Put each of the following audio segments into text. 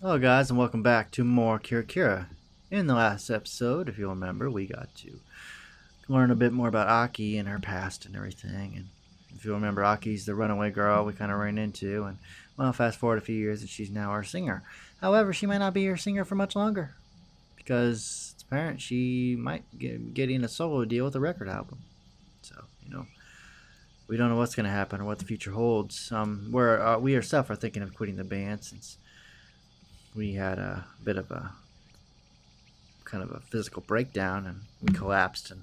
Hello, guys, and welcome back to more Kirari. In the last episode, if you'll remember, we got to learn a bit more about Aki and her past and everything. And if you'll remember, Aki's the runaway girl we kind of ran into. And, well, fast forward a few years, and she's now our singer. However, she might not be our singer for much longer because it's apparent she might get getting a solo deal with a record album. So, we don't know what's going to happen or what the future holds. We ourselves are thinking of quitting the band since we had a bit of a kind of a physical breakdown and we collapsed, and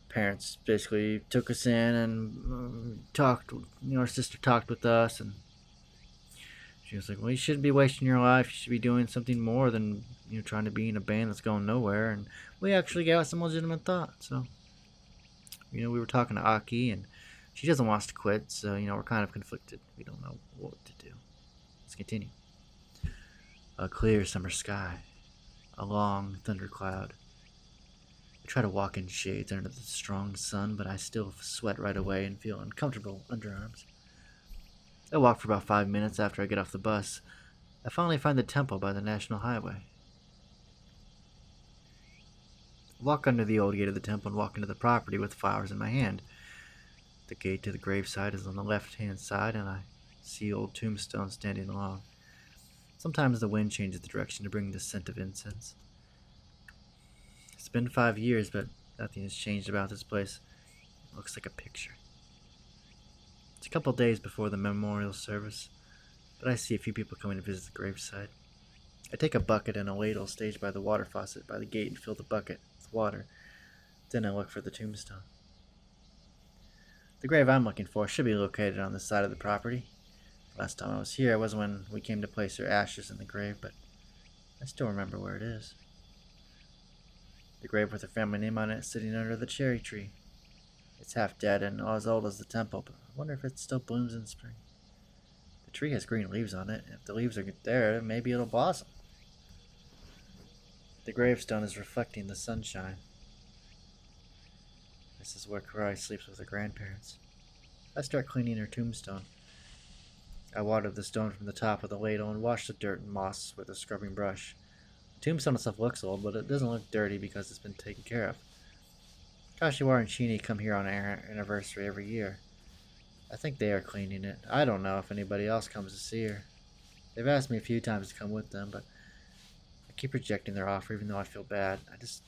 parents basically took us in and talked. Our sister talked with us, and she was like, well, you shouldn't be wasting your life. You should be doing something more than trying to be in a band that's going nowhere. And we actually gave us some legitimate thought. So we were talking to Aki, and she doesn't want us to quit, so we're kind of conflicted. We don't know what to do. Let's continue. A clear summer sky, a long thundercloud. I try to walk in shades under the strong sun, but I still sweat right away and feel uncomfortable underarms. I walk for about 5 minutes after I get off the bus. I finally find the temple by the National Highway. I walk under the old gate of the temple and walk into the property with flowers in my hand. The gate to the graveside is on the left-hand side, and I see old tombstones standing along. Sometimes the wind changes the direction to bring the scent of incense. It's been 5 years, but nothing has changed about this place. It looks like a picture. It's a couple days before the memorial service, but I see a few people coming to visit the gravesite. I take a bucket and a ladle staged by the water faucet by the gate and fill the bucket with water. Then I look for the tombstone. The grave I'm looking for should be located on this side of the property. Last time I was here was when we came to place her ashes in the grave, but I still remember where it is. The grave with her family name on it is sitting under the cherry tree. It's half dead and as old as the temple, but I wonder if it still blooms in spring. The tree has green leaves on it, and if the leaves are there, maybe it'll blossom. The gravestone is reflecting the sunshine. This is where Kirari sleeps with her grandparents. I start cleaning her tombstone. I water the stone from the top of the ladle and wash the dirt and moss with a scrubbing brush. The tombstone itself looks old, but it doesn't look dirty because it's been taken care of. Kashiwara and Chini come here on our anniversary every year. I think they are cleaning it. I don't know if anybody else comes to see her. They've asked me a few times to come with them, but I keep rejecting their offer even though I feel bad. I just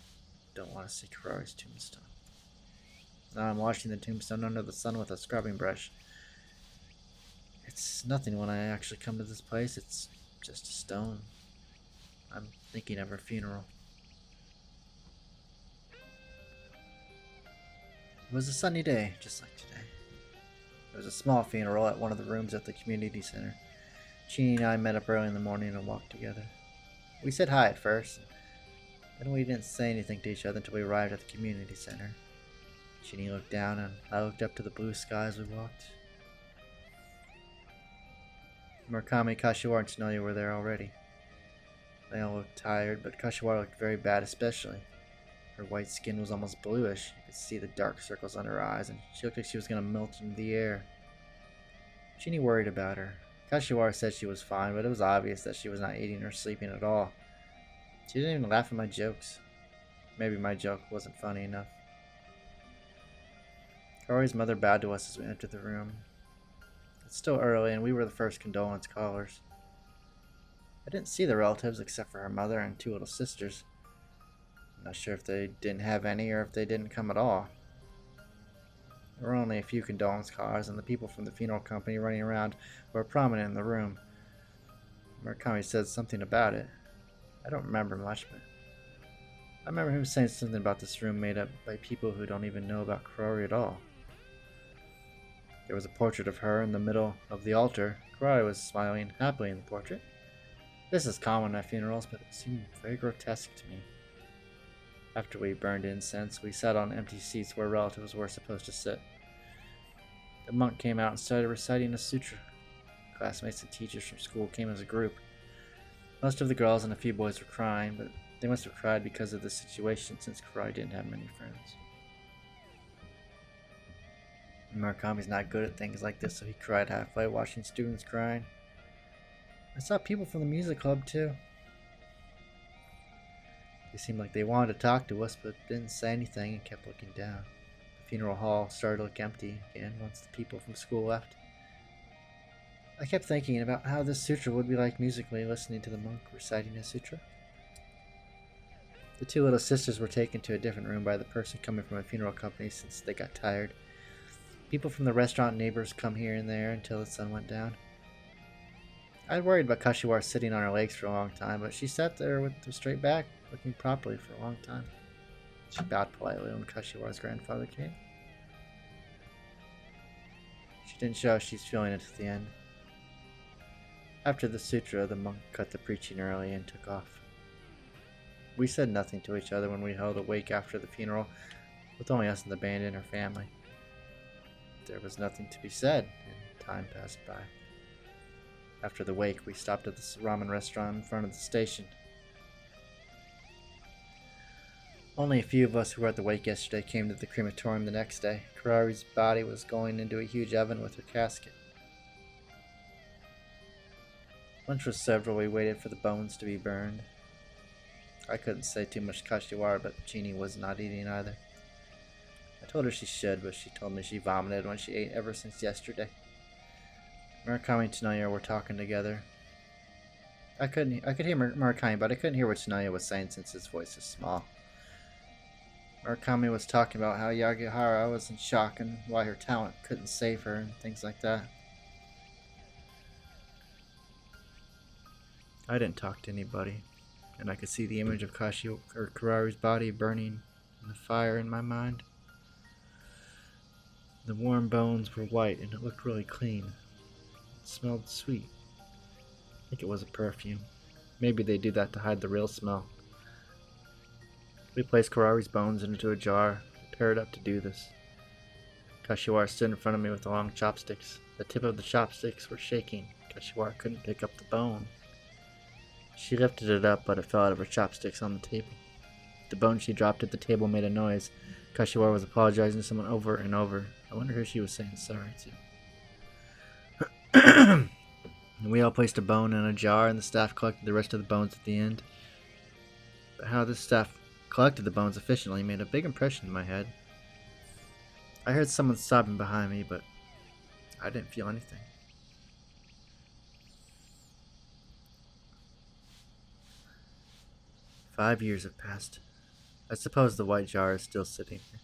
don't want to see Kirari's tombstone. Now I'm washing the tombstone under the sun with a scrubbing brush. It's nothing when I actually come to this place. It's just a stone. I'm thinking of her funeral. It was a sunny day, just like today. It was a small funeral at one of the rooms at the community center. Chini and I met up early in the morning and walked together. We said hi at first, then we didn't say anything to each other until we arrived at the community center. Chini looked down and I looked up to the blue sky as we walked. Murakami, Kashiwara, and Tsunoya were there already. They all looked tired, but Kashiwara looked very bad especially. Her white skin was almost bluish. You could see the dark circles under her eyes, and she looked like she was going to melt into the air. Chini worried about her. Kashiwara said she was fine, but it was obvious that she was not eating or sleeping at all. She didn't even laugh at my jokes. Maybe my joke wasn't funny enough. Kari's mother bowed to us as we entered the room. It's still early, and we were the first condolence callers. I didn't see the relatives except for her mother and two little sisters. I'm not sure if they didn't have any or if they didn't come at all. There were only a few condolence callers, and the people from the funeral company running around were prominent in the room. Murakami said something about it. I don't remember much, but I remember him saying something about this room made up by people who don't even know about Kirari at all. There was a portrait of her in the middle of the altar. Kirari was smiling happily in the portrait. This is common at funerals, but it seemed very grotesque to me. After we burned incense, we sat on empty seats where relatives were supposed to sit. The monk came out and started reciting a sutra. Classmates and teachers from school came as a group. Most of the girls and a few boys were crying, but they must have cried because of the situation since Kirari didn't have many friends. Murakami's not good at things like this, so he cried halfway, watching students crying. I saw people from the music club too. They seemed like they wanted to talk to us, but didn't say anything and kept looking down. The funeral hall started to look empty again once the people from school left. I kept thinking about how this sutra would be like musically listening to the monk reciting a sutra. The two little sisters were taken to a different room by the person coming from a funeral company since they got tired. People from the restaurant and neighbors come here and there until the sun went down. I'd worried about Kashiwara sitting on her legs for a long time, but she sat there with her straight back, looking properly for a long time. She bowed politely when Kashiwara's grandfather came. She didn't show she's feeling it at the end. After the sutra, the monk cut the preaching early and took off. We said nothing to each other when we held a wake after the funeral, with only us and the band and her family. There was nothing to be said, and time passed by. After the wake, we stopped at the ramen restaurant in front of the station. Only a few of us who were at the wake yesterday came to the crematorium the next day. Kirari's body was going into a huge oven with her casket. Lunch was served while we waited for the bones to be burned. I couldn't say too much to Kashiwara, but Chini was not eating either. I told her she should, but she told me she vomited when she ate ever since yesterday. Murakami and Tsunoya were talking together. I could hear Murakami, but I couldn't hear what Tsunoya was saying since his voice is small. Murakami was talking about how Yagihara was in shock and why her talent couldn't save her and things like that. I didn't talk to anybody, and I could see the image of Kirari's body burning in the fire in my mind. The warm bones were white and it looked really clean. It smelled sweet. I think it was a perfume. Maybe they do that to hide the real smell. We placed Kirari's bones into a jar, prepared up to do this. Kashiwara stood in front of me with the long chopsticks. The tip of the chopsticks were shaking. Kashiwara couldn't pick up the bone. She lifted it up, but it fell out of her chopsticks on the table. The bone she dropped at the table made a noise. Kashiwara was apologizing to someone over and over. I wonder who she was saying sorry to. We all placed a bone in a jar, and the staff collected the rest of the bones at the end. But how this staff collected the bones efficiently made a big impression in my head. I heard someone sobbing behind me, but I didn't feel anything. "5 years have passed. I suppose the white jar is still sitting here.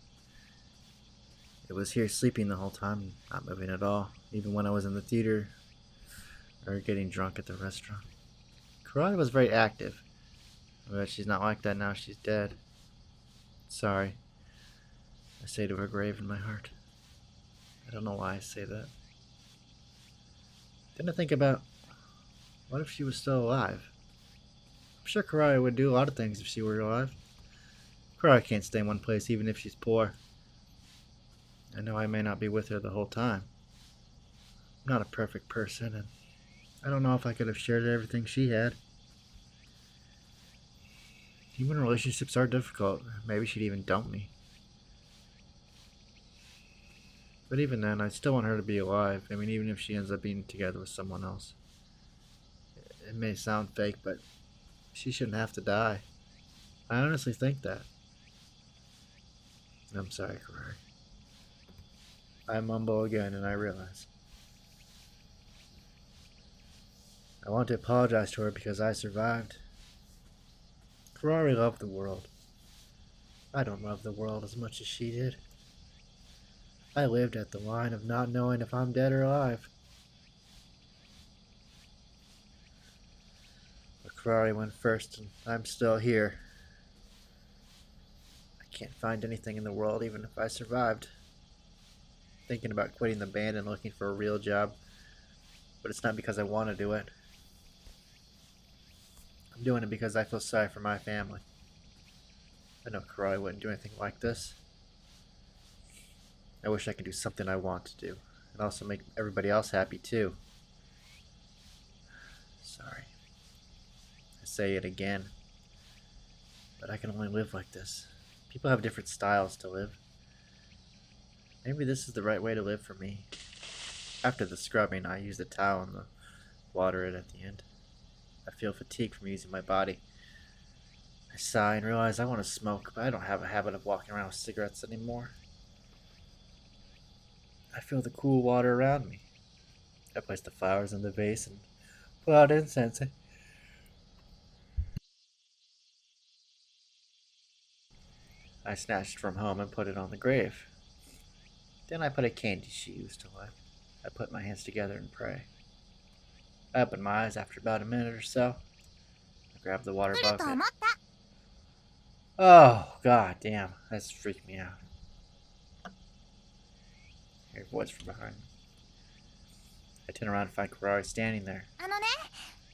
It was here sleeping the whole time, not moving at all, even when I was in the theater or getting drunk at the restaurant. Kirari was very active, but she's not like that now she's dead. Sorry, I say to her grave in my heart. I don't know why I say that. Then I think about, what if she was still alive? I'm sure Kirari would do a lot of things if she were alive. Kirari can't stay in one place even if she's poor. I know I may not be with her the whole time. I'm not a perfect person, and I don't know if I could have shared everything she had. Human relationships are difficult. Maybe she'd even dump me. But even then, I still want her to be alive. I mean, even if she ends up being together with someone else. It may sound fake, but she shouldn't have to die. I honestly think that. I'm sorry, Kirari. I mumble again, and I realize. I want to apologize to her because I survived. Kirari loved the world. I don't love the world as much as she did. I lived at the line of not knowing if I'm dead or alive. But Kirari went first, and I'm still here. I can't find anything in the world even if I survived. Thinking about quitting the band and looking for a real job, but it's not because I want to do it. I'm doing it because I feel sorry for my family. I know Kirari wouldn't do anything like this. I wish I could do something I want to do, and also make everybody else happy too. Sorry. I say it again. But I can only live like this. People have different styles to live. Maybe this is the right way to live for me. After the scrubbing, I use the towel and the water it at the end. I feel fatigue from using my body. I sigh and realize I want to smoke, but I don't have a habit of walking around with cigarettes anymore. I feel the cool water around me. I place the flowers in the vase and pull out incense. I snatched it from home and put it on the grave. Then I put a candy she used to light. I put my hands together and pray. I opened my eyes after about a minute or so. I grabbed the water bucket. Oh, god damn. That's freaked me out. I hear a voice from behind me. I turn around and find Kirari standing there.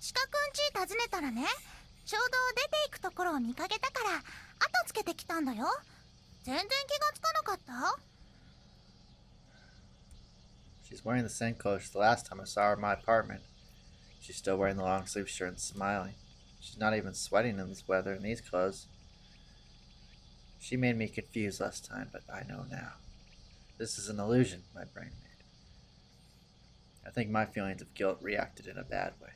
シカくんち訪ねたらね、ちょうど出ていくところを見かけたから後つけてきたんだよ。全然気がつかなかった？ She's wearing the same clothes as the last time I saw her in my apartment. She's still wearing the long sleeve shirt and smiling. She's not even sweating in this weather in these clothes. She made me confused last time, but I know now. This is an illusion my brain made. I think my feelings of guilt reacted in a bad way.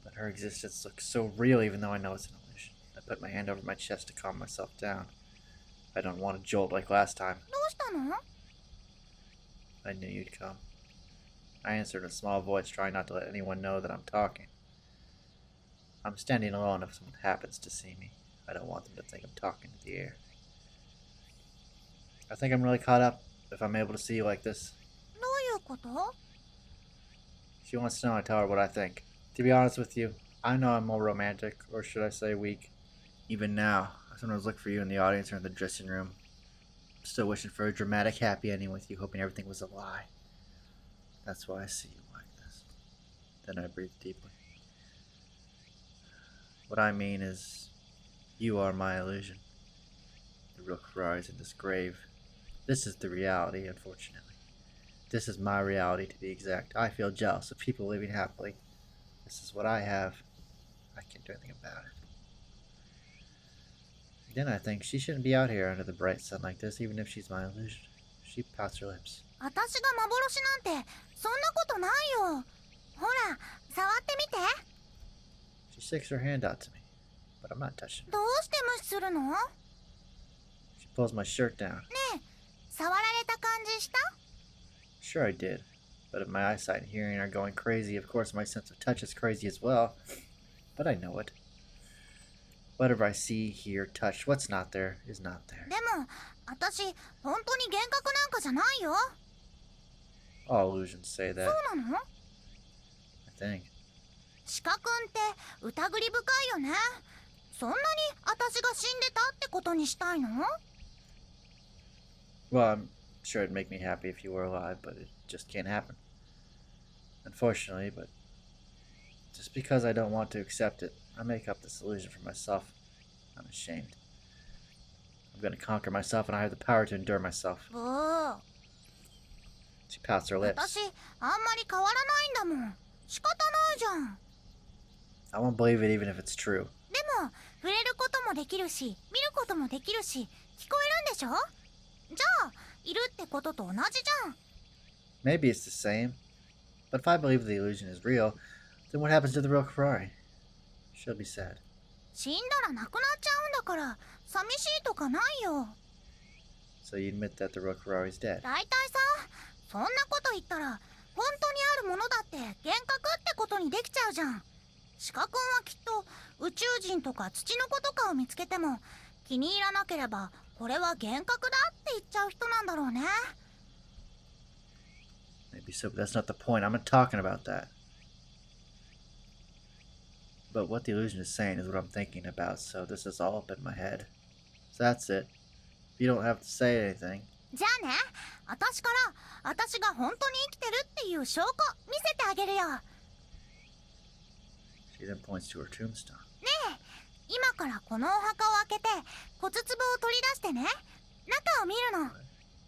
But her existence looks so real even though I know it's an illusion. I put my hand over my chest to calm myself down. I don't want a jolt like last time. どうしたの？ I knew you'd come. I answered in a small voice, trying not to let anyone know that I'm talking. I'm standing alone if someone happens to see me. I don't want them to think I'm talking to the air. I think I'm really caught up if I'm able to see you like this. どういうこと？ She wants to know I tell her what I think. To be honest with you, I know I'm more romantic, or should I say weak. Even now, I sometimes look for you in the audience or in the dressing room. I'm still wishing for a dramatic happy ending with you, hoping everything was a lie. That's why I see you like this. Then I breathe deeply. What I mean is, you are my illusion. The real Kirari is in this grave. This is the reality, unfortunately. This is my reality, to be exact. I feel jealous of people living happily. This is what I have. I can't do anything about it. Then I think she shouldn't be out here under the bright sun like this, even if she's my illusion. She pouts her lips. 私が幻なんてそんなことないよ。ほら、触ってみて。 She sticks her hand out to me, but I'm not touching her. どうして無視するの？ね She pulls my shirt down. え、触られた感じした？ Sure I did. But if my eyesight and hearing are going crazy, of course my sense of touch is crazy as well. But I know it. Whatever I see, hear, touch, what's not there is not there. でも、私、本当に幻覚なんかじゃないよ。 All illusions say そ that, うなの？ I think. シカくんって疑り深いよね。そんなに私が死んでたってことにしたいの？ Well, I'm sure it'd make me happy if you were alive, but it just can't happen. Unfortunately, but just because I don't want to accept it, I make up this illusion for myself. I'm ashamed. I'm gonna conquer myself, and I have the power to endure myself. ブー。 She pouts her lips. 私、あんまり変わらないんだもん。仕方ないじゃん。 I won't believe it even if it's true. でも、触れることもできるし、見ることもできるし、聞こえるんでしょ？じゃあ、いるってことと同じじゃん。 Maybe it's the same. But if I believe the illusion is real, then what happens to the real Kirari? She'll be sad. 死んだらなくなっちゃうんだから、寂しいとかないよ。 So you admit that the real Kirari is dead. だいたいさ、そんなこと言ったら、本当にあるものだって幻覚ってことにできちゃうじゃん。シカ君はきっと宇宙人とか土の子とかを見つけても気に入らなければこれは幻覚だって言っちゃう人なんだろうね。 Maybe so, but that's not the point. I'm not talking about that. But what the illusion is saying is what I'm thinking about, so this is all up in my head. So that's it. You don't have to say anything. じゃあね、私から私が本当に生きてるっていう証拠見せてあげるよ。 She then points to her tombstone. ねえ、今からこのお墓を開けて骨壺を取り出してね、中を見るの。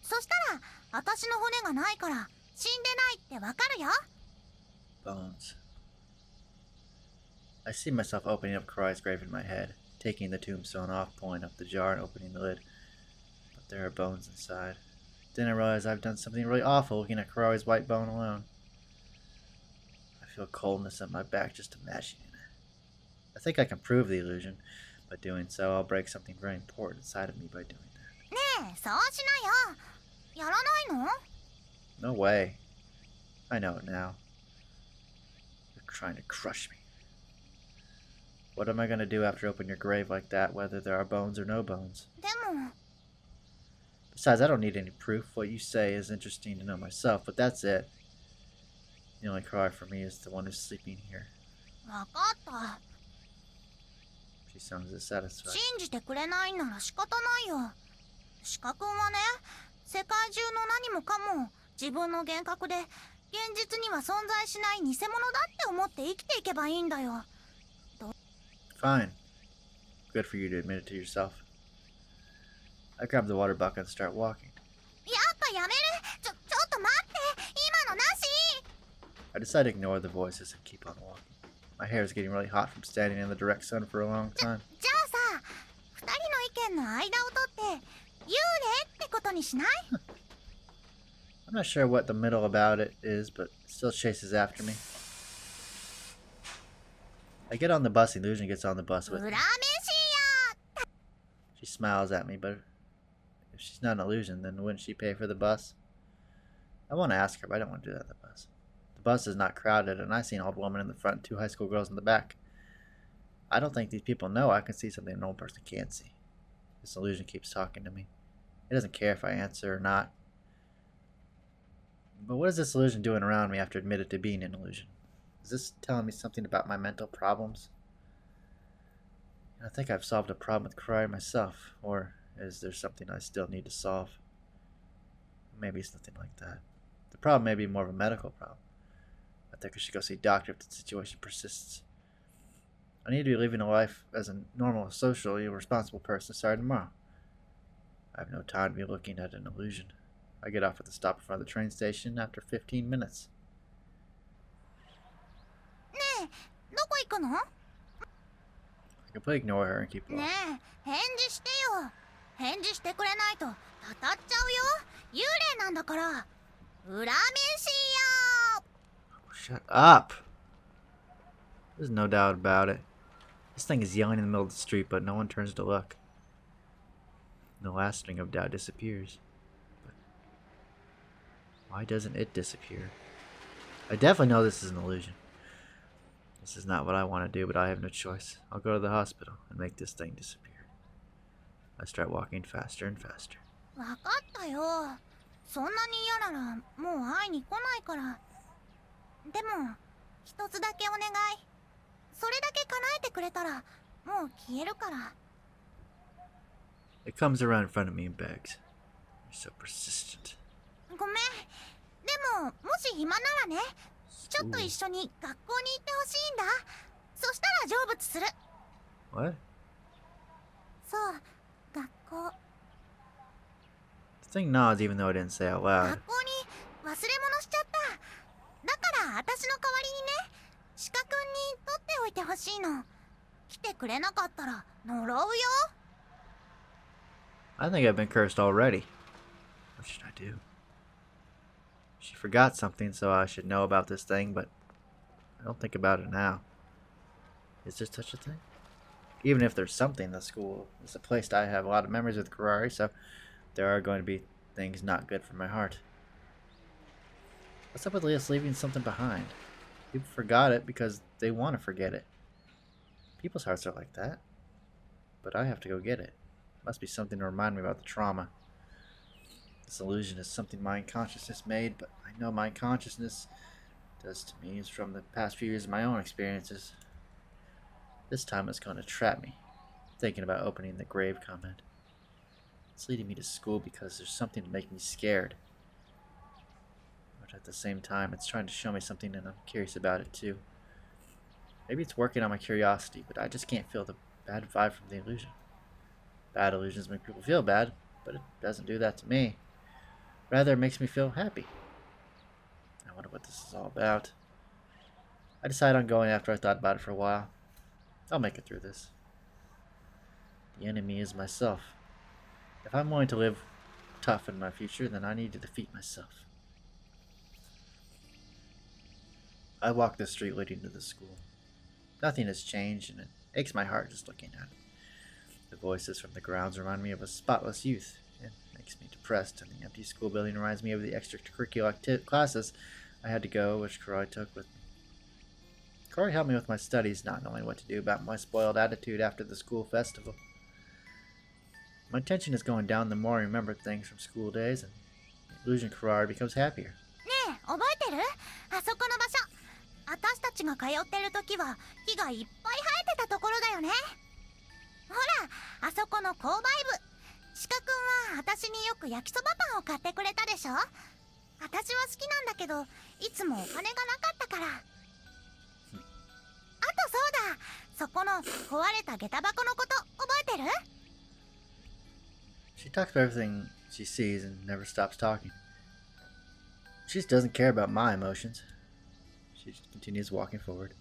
そしたら私の骨がないから死んでないってわかるよ。 Bones. I see myself opening up Kirai's grave in my head, taking the tombstone off, pulling up the jar, and opening the lid. But there are bones inside. Then I realize I've done something really awful looking at Kirari's white bone alone. I feel coldness at my back just imagining it. I think I can prove the illusion. By doing so, I'll break something very important inside of me by doing that. ねえ、そうしなよ。やらないの？ No way. I know it now. You're trying to crush me. What am I going to do after opening your grave like that, whether there are bones or no bones? でも、 Besides, I don't need any proof. What you say is interesting to know myself, but that's it. The only cry for me is the one who's sleeping here. わかった。 She sounds dissatisfied. 信じてくれないんなら仕方ないよ。鹿くんはね、世界中の何もかも自分の幻覚で現実には存在しない偽物だって思って生きていけばいいんだよ。Fine. Good for you to admit it to yourself. I grab the water bucket and start walking. やっぱやめる。ちょっと待って。今のなし。 I decide to ignore the voices and keep on walking. My hair is getting really hot from standing in the direct sun for a long time. じゃあさ、二人の意見の間を取って幽霊ってことにしない？ I'm not sure what the middle about it is, but it still chases after me. I get on the bus, Illusion gets on the bus with 裏 me. 飯や。 She smiles at me, but if she's not an illusion, then wouldn't she pay for the bus? I want to ask her, but I don't want to do that on the bus. The bus is not crowded, and I see an old woman in the front and two high school girls in the back. I don't think these people know I can see something an old person can't see. This illusion keeps talking to me. It doesn't care if I answer or not. But what is this illusion doing around me after admitted to being an illusion? Is this telling me something about my mental problems? I think I've solved a problem with Kirari myself, or is there something I still need to solve? Maybe it's nothing like that. The problem may be more of a medical problem. I think I should go see a doctor if the situation persists. I need to be living a life as a normal, socially responsible person starting tomorrow. I have no time to be looking at an illusion. I get off at the stop in front of the train station after 15 minutes. ねえ、どこ行くの？ I completely ignore her and keep walking. ねえ、返事してよ。返事してくれないと当たっちゃうよ。幽霊なんだから。裏飯よ。 Shut up! There's no doubt about it. This thing is yelling in the middle of the street, but no one turns to look. The last string of doubt disappears. But why doesn't it disappear? I definitely know this is an illusion. This is not what I want to do, but I have no choice. I'll go to the hospital and make this thing disappear. I start walking faster and faster. わかったよ。そんなに嫌ならもう会いに来ないから。でも一つだけお願い。それだけ叶えてくれたらもう消えるから。 It comes around in front of me and begs. You're so persistent. ごめん。でももし暇ならね、ちょっと一緒に学校に行ってほしいんだ。そしたら成仏する。 What? そう、学校。 The thing nods even though I didn't say out loud. 学校に忘れ物しちゃった。だから私の代わりにね、鹿くんに取っておいてほしいの。来てくれなかったら呪うよ。 I think I've been cursed already. What should I do? She forgot something, so I should know about this thing, but I don't think about it now. Is there such a thing? Even if there's something, the school is a place that I have a lot of memories with Kirari, so there are going to be things not good for my heart. What's up with us leaving something behind? People forgot it because they want to forget it. People's hearts are like that. But I have to go get it. Must be something to remind me about the trauma. This illusion is something my unconsciousness made, but I know my consciousness does to me is from the past few years of my own experiences. This time it's going to trap me, thinking about opening the grave comment. It's leading me to school because there's something to make me scared. But at the same time, it's trying to show me something and I'm curious about it too. Maybe it's working on my curiosity, but I just can't feel the bad vibe from the illusion. Bad illusions make people feel bad, but it doesn't do that to me. Rather, it makes me feel happy. I wonder what this is all about. I decided on going after I thought about it for a while. I'll make it through this. The enemy is myself. If I'm willing to live tough in my future, then I need to defeat myself. I walk the street leading to the school. Nothing has changed, and it aches my heart just looking at it. The voices from the grounds remind me of a spotless youth. It makes me depressed, and the empty school building reminds me of the extracurricular classes I had to go, which Kirari took with me. Kirari helped me with my studies, not knowing what to do about my spoiled attitude after the school festival. My attention is going down the more I remember things from school days, and the illusion Kirari becomes happier. ねえ、覚えてる？あそこの場所。私たちが通ってる時は木がいっぱい生えてたところだよね。ほら、あそこの購買部。シカ君は私によく焼きそばパンを買ってくれたでしょ。私は好きなんだけど、いつもお金がなかったから。あとそうだ、そこの壊れた下駄箱のこと覚えてる？ She talks about everything she sees and never stops talking. She just doesn't care about my emotions. She just continues walking forward.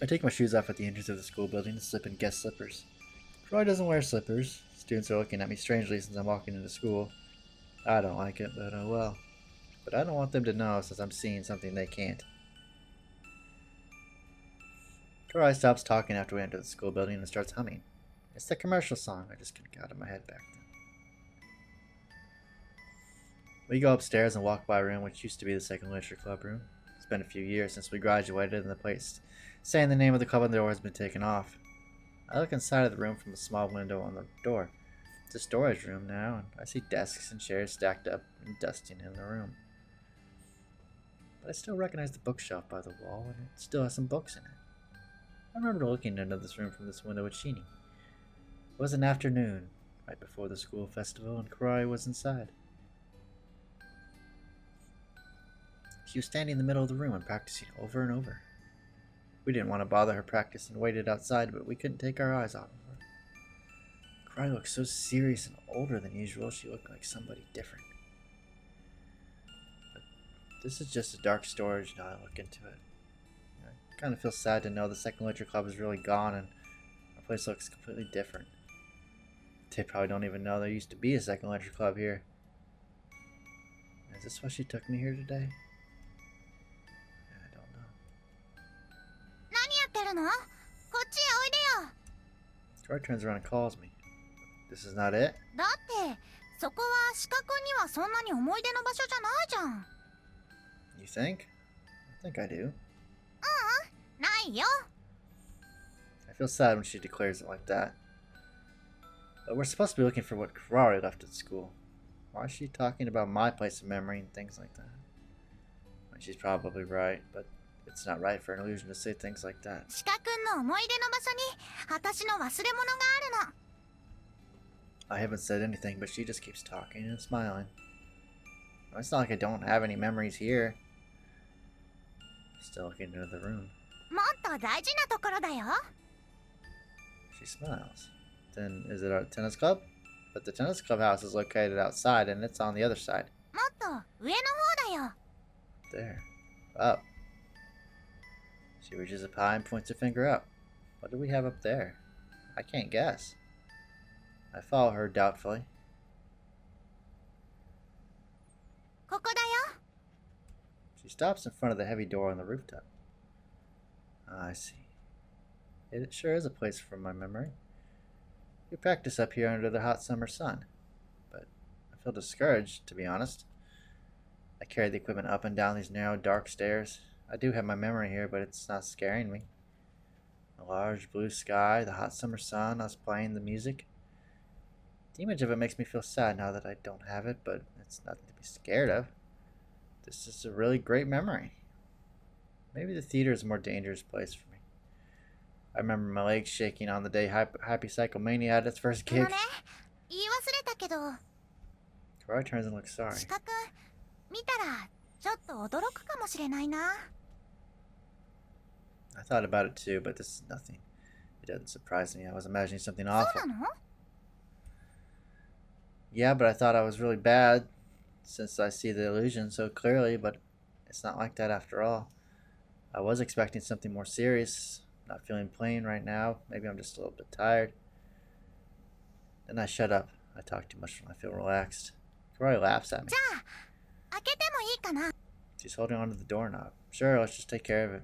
I take my shoes off at the entrance of the school building and slip in guest slippers. Troy doesn't wear slippers. Students are looking at me strangely since I'm walking into school. I don't like it, but oh well. But I don't want them to know since I'm seeing something they can't. Troy stops talking after we enter the school building and starts humming. It's the commercial song I just couldn't get out of my head back then. We go upstairs and walk by a room which used to be the second literature club room. It's been a few years since we graduated and the place saying the name of the club on the door has been taken off. I look inside of the room from a small window on the door. It's a storage room now, and I see desks and chairs stacked up and dusting in the room. But I still recognize the bookshelf by the wall, and it still has some books in it. I remember looking into this room from this window with Sheenie. It was an afternoon, right before the school festival, and Kirari was inside. She was standing in the middle of the room and practicing over and over. We didn't want to bother her practice and waited outside, but we couldn't take our eyes off of her. Kirari looked so serious and older than usual, she looked like somebody different. But this is just a dark storage now I look into it. I kind of feel sad to know the second literature club is really gone and our place looks completely different. They probably don't even know there used to be a second literature club here. Is this why she took me here today? I don't know. 何やってるの？こっちへおいでよ。 Troy turns around and calls me. This is not it? だってそこはシカ君にはそんなに思い出の場所じゃないじゃん。 You think? I think I do. ないよ。 I feel sad when she declares it like that. But we're supposed to be looking for what Kirari left at school. Why is she talking about my place of memory and things like that? Well, she's probably right, but it's not right for an illusion to say things like that. シカ君の思い出の場所に私の忘れ物があるの。 I haven't said anything, but she just keeps talking and smiling. Well, it's not like I don't have any memories here. Still looking into the room. もっと大事なところだよ。 She smiles. Then is it our tennis club? But the tennis clubhouse is located outside and it's on the other side. もっと上の方だよ。 There. Up. She reaches up high and points her finger up. What do we have up there? I can't guess. I follow her doubtfully. ここだよ。 She stops in front of the heavy door on the rooftop. Ah, I see. It sure is a place from my memory. We practice up here under the hot summer sun. But I feel discouraged, to be honest. I carry the equipment up and down these narrow, dark stairs. I do have my memory here, but it's not scaring me. A large blue sky, the hot summer sun, us playing the music. The image of it makes me feel sad now that I don't have it, but it's nothing to be scared of. This is a really great memory. Maybe the theater is a more dangerous place for me. I remember my legs shaking on the day Happy Psychomania had its first あの gig. ね、言い忘れたけど、 Kirari turns and looks sorry. シカ君見たらちょっと驚くかもしれないな。 I thought about it too, but this is nothing. It doesn't surprise me. I was imagining something そう awful. なの？ Yeah, but I thought I was really bad since I see the illusion so clearly, but it's not like that after all. I was expecting something more serious. Not feeling plain right now. Maybe I'm just a little bit tired. Then I shut up. I talk too much when I feel relaxed. Kirari laughs at me. じゃあ開けてもいいかな？ She's holding onto the doorknob. Sure, let's just take care of it.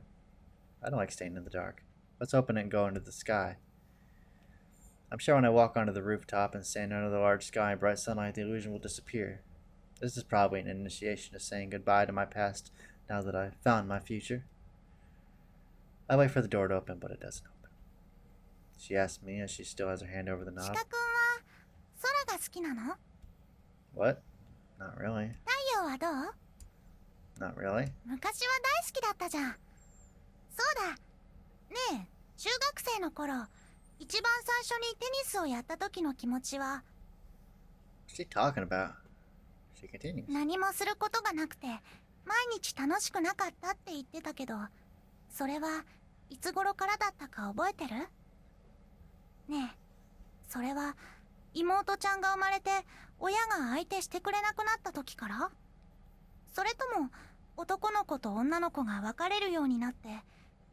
I don't like staying in the dark. Let's open it and go into the sky. I'm sure when I walk onto the rooftop and stand under the large sky in bright sunlight, the illusion will disappear. This is probably an initiation to saying goodbye to my past now that I've found my future. I wait for the door to open, but it doesn't open. She asks me as she still has her hand over the シ knob. カ君は空が好きなの？ What? Not really. 太陽はどう？ Not really. 昔は大好きだったじゃん。そうだ。ねえ、中学生の頃、一番最初にテニスをやった時の気持ちは、 What's she talking about? She continues. 何もすることがなくて、毎日楽しくなかったって言ってたけど、それはいつ頃からだったか覚えてる？ねえ、それは妹ちゃんが生まれて親が相手してくれなくなった時から？それとも男の子と女の子が別れるようになって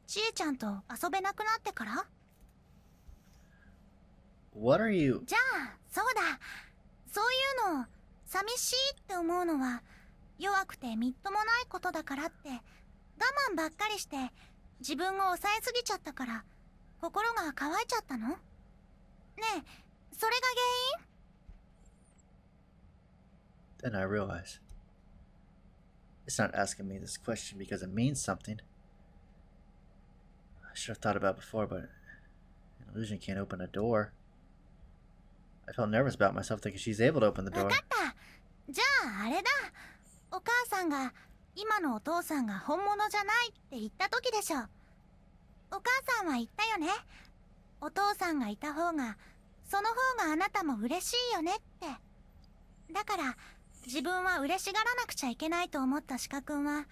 ちえちゃんと遊べなくなってから？ What are you... じゃあそうだ、そういうのを寂しいって思うのは弱くてみっともないことだからって我慢ばっかりして自分を抑えすぎちゃったから心が乾いちゃったの？ねえ、それが原因？ Then I realize. It's not asking me this question because it means something. I should have thought about it before, but an illusion can't open a door. I felt nervous about myself thinking she's able to open the わ door. かった。じゃああれだ。お母さんが今のお父さんが本物じゃないって言った時でしょ。お母さんは言ったよね。お父さんがいた方がその方があなたも嬉しいよねって。だから自分は嬉しがらなくちゃいけないと思ったシカ君は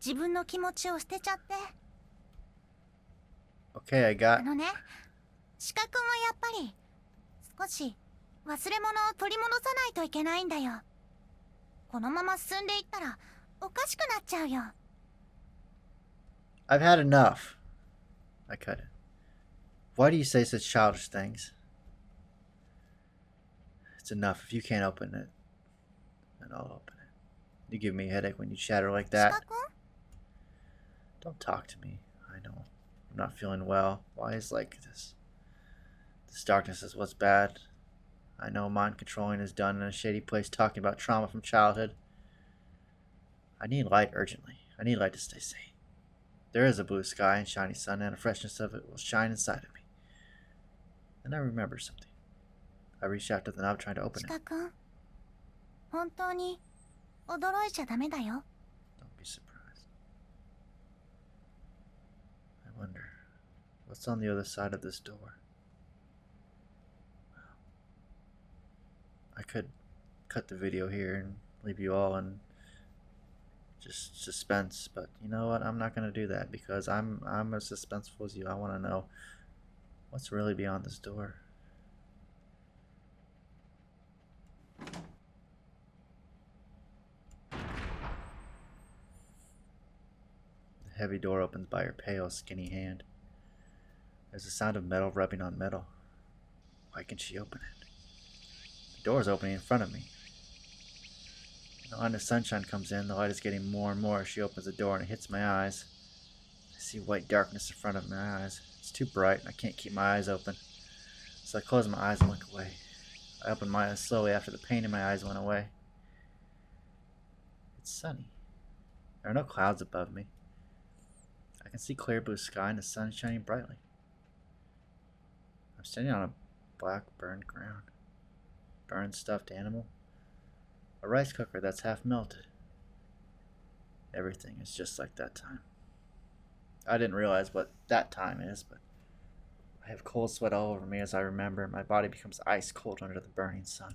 自分の気持ちを捨てちゃって。 Okay, I あ got... のね、シカ君はやっぱり少し忘れ物を取り戻さないといけないんだよ。このまま進んでいったらおかしくなっちゃうよ。 I've had enough. I cut it. Why do you say such childish things? It's enough. If you can't open it, then I'll open it. You give me a headache when you chatter like シカ that. 君？ Don't talk to me. I know. I'm not feeling well. Why is like this? This darkness is what's bad. I know mind controlling is done in a shady place talking about trauma from childhood. I need light urgently. I need light to stay sane. There is a blue sky and shiny sun, and the freshness of it will shine inside of me. And I remember something. I reached out to the knob trying to open シ it. カ君、本当に驚いちゃダメだよ。 Don't be surprised. I wonder, what's on the other side of this door? I could cut the video here and leave you all in just suspense, but you know what? I'm not gonna do that because I'm as suspenseful as you. I want to know what's really beyond this door. The heavy door opens by her pale, skinny hand. There's a sound of metal rubbing on metal. Why can she open it? The door is opening in front of me. The line of sunshine comes in. The light is getting more and more as she opens the door and it hits my eyes. I see white darkness in front of my eyes. It's too bright and I can't keep my eyes open. So I close my eyes and look away. I open my eyes slowly after the pain in my eyes went away. It's sunny. There are no clouds above me. I can see clear blue sky and the sun is shining brightly. I'm standing on a black burned ground. Burned stuffed animal. A rice cooker that's half melted. Everything is just like that time. I didn't realize what that time is, but I have cold sweat all over me as I remember. My body becomes ice cold under the burning sun.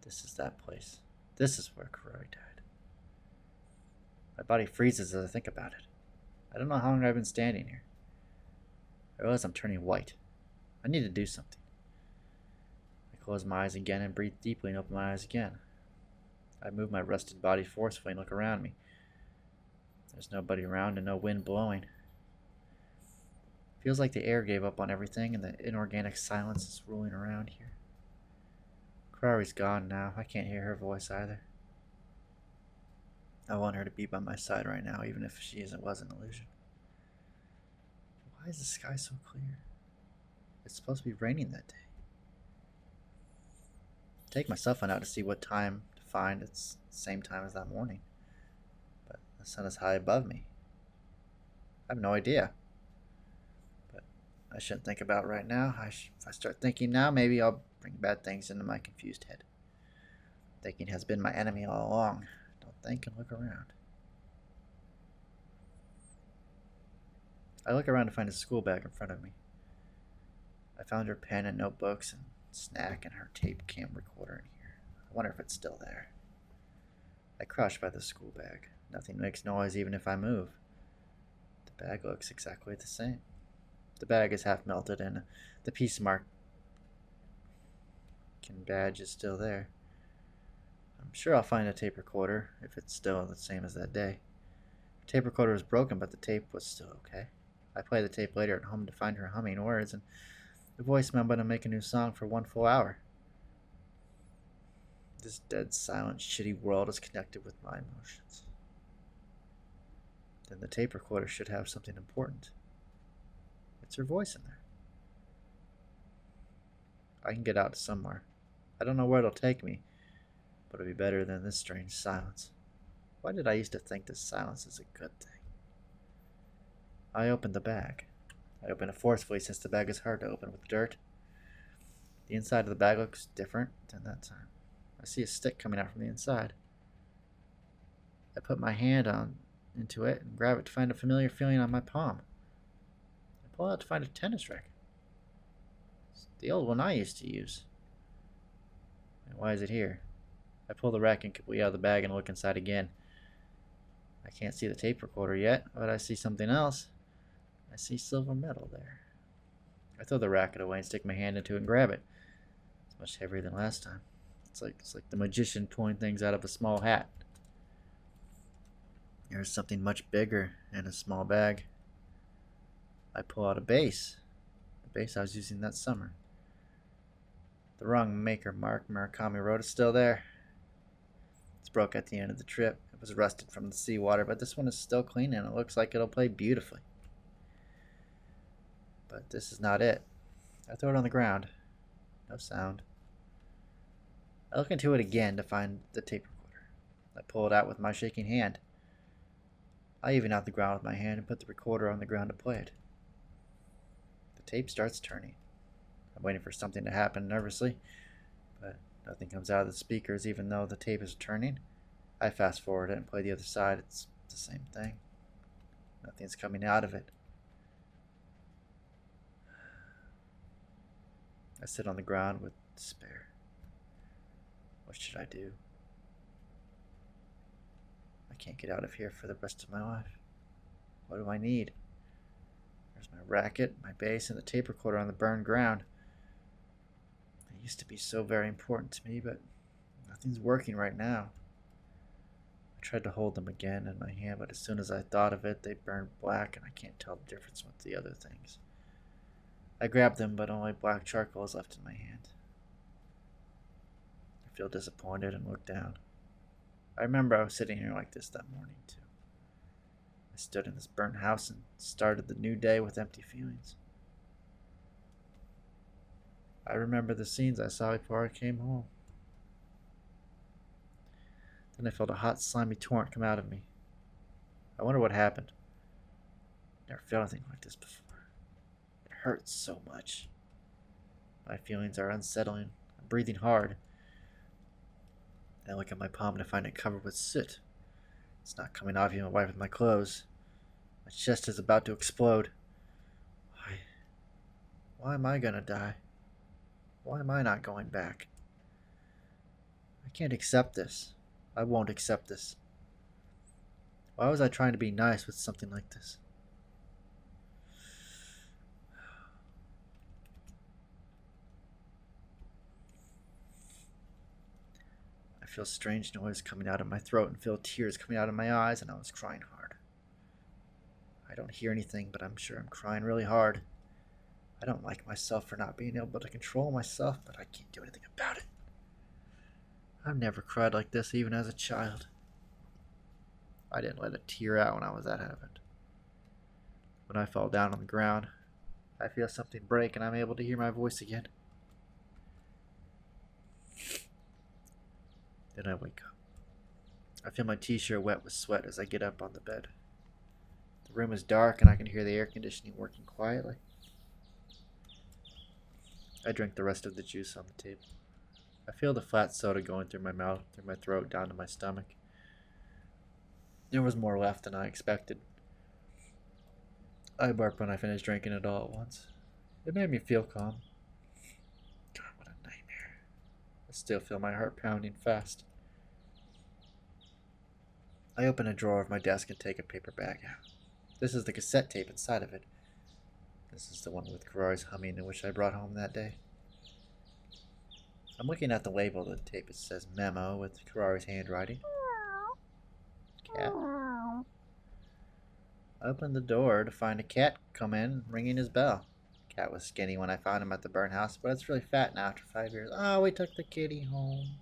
This is that place. This is where Kirari died. My body freezes as I think about it. I don't know how long I've been standing here. I realize I'm turning white. I need to do something. I close my eyes again and breathe deeply and open my eyes again. I move my rusted body forcefully and look around me. There's nobody around and no wind blowing. Feels like the air gave up on everything and the inorganic silence is ruling around here. Kirari's gone now. I can't hear her voice either. I want her to be by my side right now, even if was an illusion. Why is the sky so clear? It's supposed to be raining that day. Take my cell phone out to see what time to find. It's the same time as that morning. But the sun is high above me. I have no idea. But I shouldn't think about it right now. If I start thinking now, maybe I'll bring bad things into my confused head. Thinking has been my enemy all along. Don't think and look around. I look around to find a school bag in front of me. I found her pen and notebooks and snack and her tape cam recorder in here. I wonder if it's still there. I crouch by the school bag. Nothing makes noise even if I move. The bag looks exactly the same. The bag is half melted and the piece mark badge is still there. I'm sure I'll find a tape recorder if it's still the same as that day. The tape recorder was broken, but the tape was still okay. I play the tape later at home to find her humming words and the voicemail but to make a new song for 1 full hour. This dead, silent, shitty world is connected with my emotions. Then the tape recorder should have something important. It's her voice in there. I can get out somewhere. I don't know where it'll take me, but it'll be better than this strange silence. Why did I used to think this silence is a good thing? I opened the bag. I opened it forcefully since the bag is hard to open with dirt. The inside of the bag looks different than that time. I see a stick coming out from the inside. I put my hand into it and grab it to find a familiar feeling on my palm. I pull out to find a tennis racket. It's the old one I used to use. And why is it here? I pull the racket completely out of the bag and look inside again. I can't see the tape recorder yet, but I see something else. I see silver metal there. I throw the racket away and stick my hand into it and grab it. It's much heavier than last time. It's like the magician pulling things out of a small hat. There's something much bigger in a small bag. I pull out a bass. The bass I was using that summer. The wrong maker Mark Murakami wrote is still there. It's broke at the end of the trip. It was rusted from the seawater, but this one is still clean and it looks like it'll play beautifully. But this is not it. I throw it on the ground. No sound. I look into it again to find the tape recorder. I pull it out with my shaking hand. I even out the ground with my hand and put the recorder on the ground to play it. The tape starts turning. I'm waiting for something to happen nervously, but nothing comes out of the speakers even though the tape is turning. I fast forward it and play the other side. It's the same thing. Nothing's coming out of it. I sit on the ground with despair. What should I do? I can't get out of here for the rest of my life. What do I need? There's my racket, my bass, and the tape recorder on the burned ground. They used to be so very important to me, but nothing's working right now. I tried to hold them again in my hand, but as soon as I thought of it, they burned black, and I can't tell the difference with the other things. I grabbed them, but only black charcoal is left in my hand. I feel disappointed and look down. I remember I was sitting here like this that morning, too. I stood in this burnt house and started the new day with empty feelings. I remember the scenes I saw before I came home. Then I felt a hot, slimy torrent come out of me. I wonder what happened. Never felt anything like this before. It hurts so much. My feelings are unsettling. I'm breathing hard. I look at my palm to find it covered with soot. It's not coming off even while I wipe with my clothes. My chest is about to explode. Why am I gonna die? Why am I not going back? I can't accept this. I won't accept this. Why was I trying to be nice with something like this? I feel strange noise coming out of my throat and feel tears coming out of my eyes, and I was crying hard. I don't hear anything, but I'm sure I'm crying really hard. I don't like myself for not being able to control myself, but I can't do anything about it. I've never cried like this even as a child. I didn't let a tear out when that happened. When I fall down on the ground, I feel something break and I'm able to hear my voice again. Then I wake up. I feel my t-shirt wet with sweat as I get up on the bed. The room is dark and I can hear the air conditioning working quietly. I drink the rest of the juice on the table. I feel the flat soda going through my mouth, through my throat, down to my stomach. There was more left than I expected. I burped when I finished drinking it all at once. It made me feel calm. God, what a nightmare. I still feel my heart pounding fast. I open a drawer of my desk and take a paper bag out. This is the cassette tape inside of it. This is the one with Kirari's humming in which I brought home that day. I'm looking at the label of the tape. It says Memo with Kirari's handwriting. Cat. I opened the door to find a cat come in, ringing his bell. The cat was skinny when I found him at the burn house, but it's really fat now after 5 years. Oh, we took the kitty home.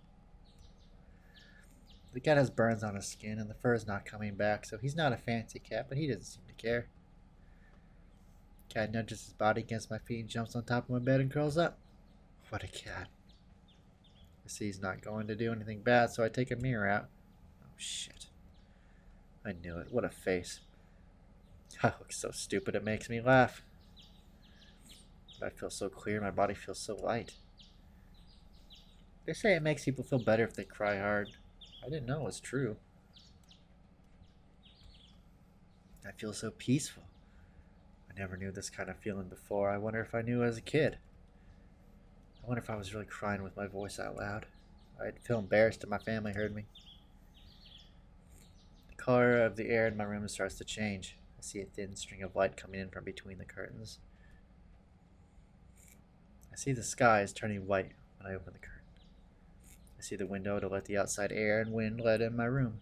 The cat has burns on his skin, and the fur is not coming back, so he's not a fancy cat, but he doesn't seem to care. The cat nudges his body against my feet and jumps on top of my bed and curls up. What a cat. I see he's not going to do anything bad, so I take a mirror out. Oh, shit. I knew it. What a face. I look so stupid it makes me laugh. But I feel so clear, my body feels so light. They say it makes people feel better if they cry hard. I didn't know it was true. I feel so peaceful. I never knew this kind of feeling before. I wonder if I knew as a kid. I wonder if I was really crying with my voice out loud. I'd feel embarrassed if my family heard me. The color of the air in my room starts to change. I see a thin string of light coming in from between the curtains. I see the sky is turning white when I open the curtain. I see the window to let the outside air and wind let in my room.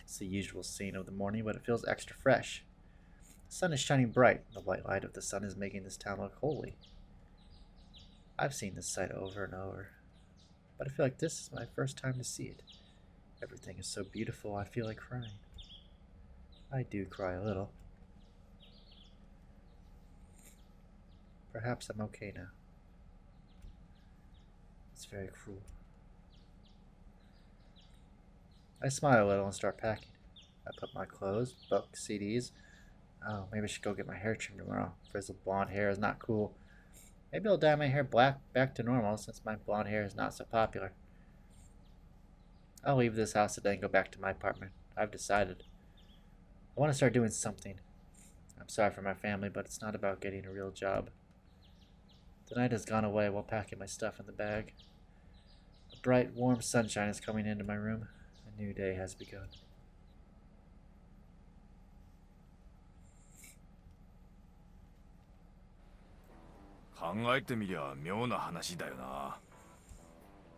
It's the usual scene of the morning, but it feels extra fresh. The sun is shining bright. The white light of the sun is making this town look holy. I've seen this sight over and over, but I feel like this is my first time to see it. Everything is so beautiful, I feel like crying. I do cry a little. Perhaps I'm okay now. It's very cruel. I smile a little and start packing. I put my clothes, books, CDs. Oh, maybe I should go get my hair trimmed tomorrow. Frizzled blonde hair is not cool. Maybe I'll dye my hair black back to normal since my blonde hair is not so popular. I'll leave this house today and go back to my apartment. I've decided. I want to start doing something. I'm sorry for my family, but it's not about getting a real job. The night has gone away while packing my stuff in the bag. A bright, warm sunshine is coming into my room. A new day has begun.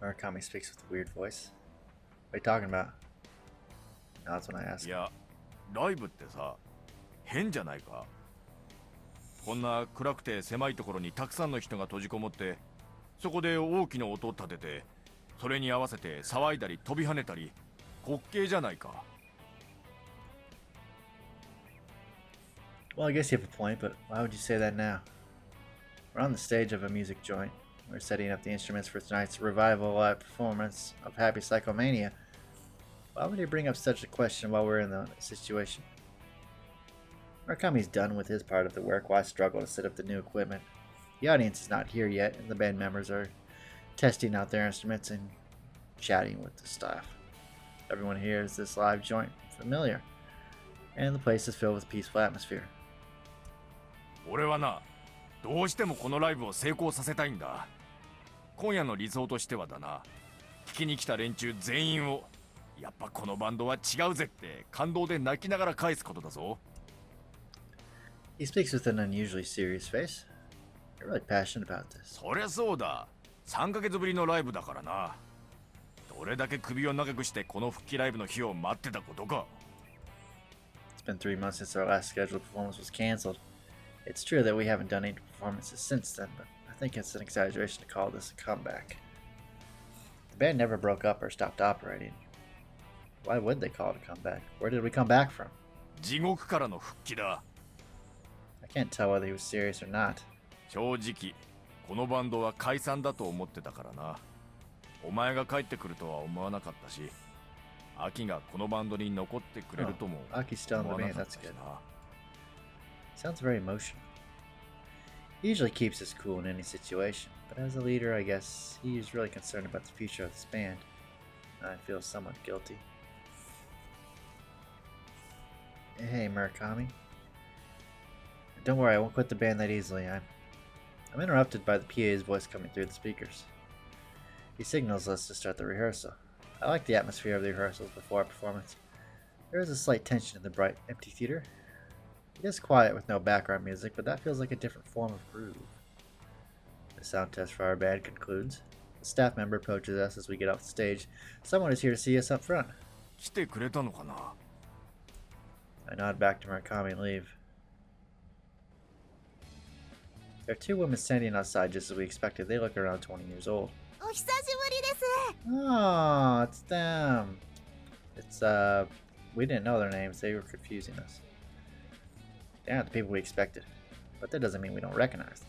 Murakami speaks with a weird voice. What are you talking about? Now that's when I ask. いや、ライブってさ、変じゃないか。こんな暗くて狭いところにたくさんの人が閉じこもって、そこで大きな音を立てて、それに合わせて騒いだり飛び跳ねたり、滑稽じゃないか。Well, I guess you have a point, but why would you say that now? We're on the stage of a music joint. We're setting up the instruments for tonight's revival live performance of Happy Psychomania. Why would you bring up such a question while we're in the situation? Murakami's done with his part of the work while I struggle to set up the new equipment. The audience is not here yet, and the band members are testing out their instruments and chatting with the staff. Everyone hears this live joint familiar, and the place is filled with peaceful atmosphere. 俺はな、どうしてもこのライブを成功させたいんだ。今夜の理想としてはだな、聞きに来た連中全員を、やっぱこのバンドは違うぜって感動で泣きながら返すことだぞ。He speaks with an unusually serious face. You're really passionate about this. そりゃそうだ。3ヶ月ぶりのライブだからな。どれだけ首を長くしてこの復帰ライブの日を待ってたことか。It's been 3 months since our last scheduled performance was canceled. It's true that we haven't done any performances since then, but I think it's an exaggeration to call this a comeback. The band never broke up or stopped operating. Why would they call it a comeback? Where did we come back from? 地獄からの復帰だ。 I can't tell whether he was serious or not. 正直このバンドは解散だと思ってたからな。お前が帰ってくるとは思わなかったし、アキがこのバンドに残ってくれるとも Aki's still in 思 the わ band. なかっ That's たし good. な。 Sounds very emotional. He usually keeps his cool in any situation, but as a leader, I guess he's really concerned about the future of this band. I feel somewhat guilty. Hey, Murakami. Don't worry, I won't quit the band that easily. I'm interrupted by the PA's voice coming through the speakers. He signals us to start the rehearsal. I like the atmosphere of the rehearsals before our performance. There is a slight tension in the bright, empty theater. It is quiet with no background music, but that feels like a different form of groove. The sound test for our band concludes. A staff member approaches us as we get off the stage. Someone is here to see us up front. 来てくれたのかな。 I nod back to Murakami and leave. There are two women standing outside just as we expected. They look around 20 years old. お久しぶりです。 Oh, it's them. It's, we didn't know their names. They were confusing us. They're not the people we expected. But that doesn't mean we don't recognize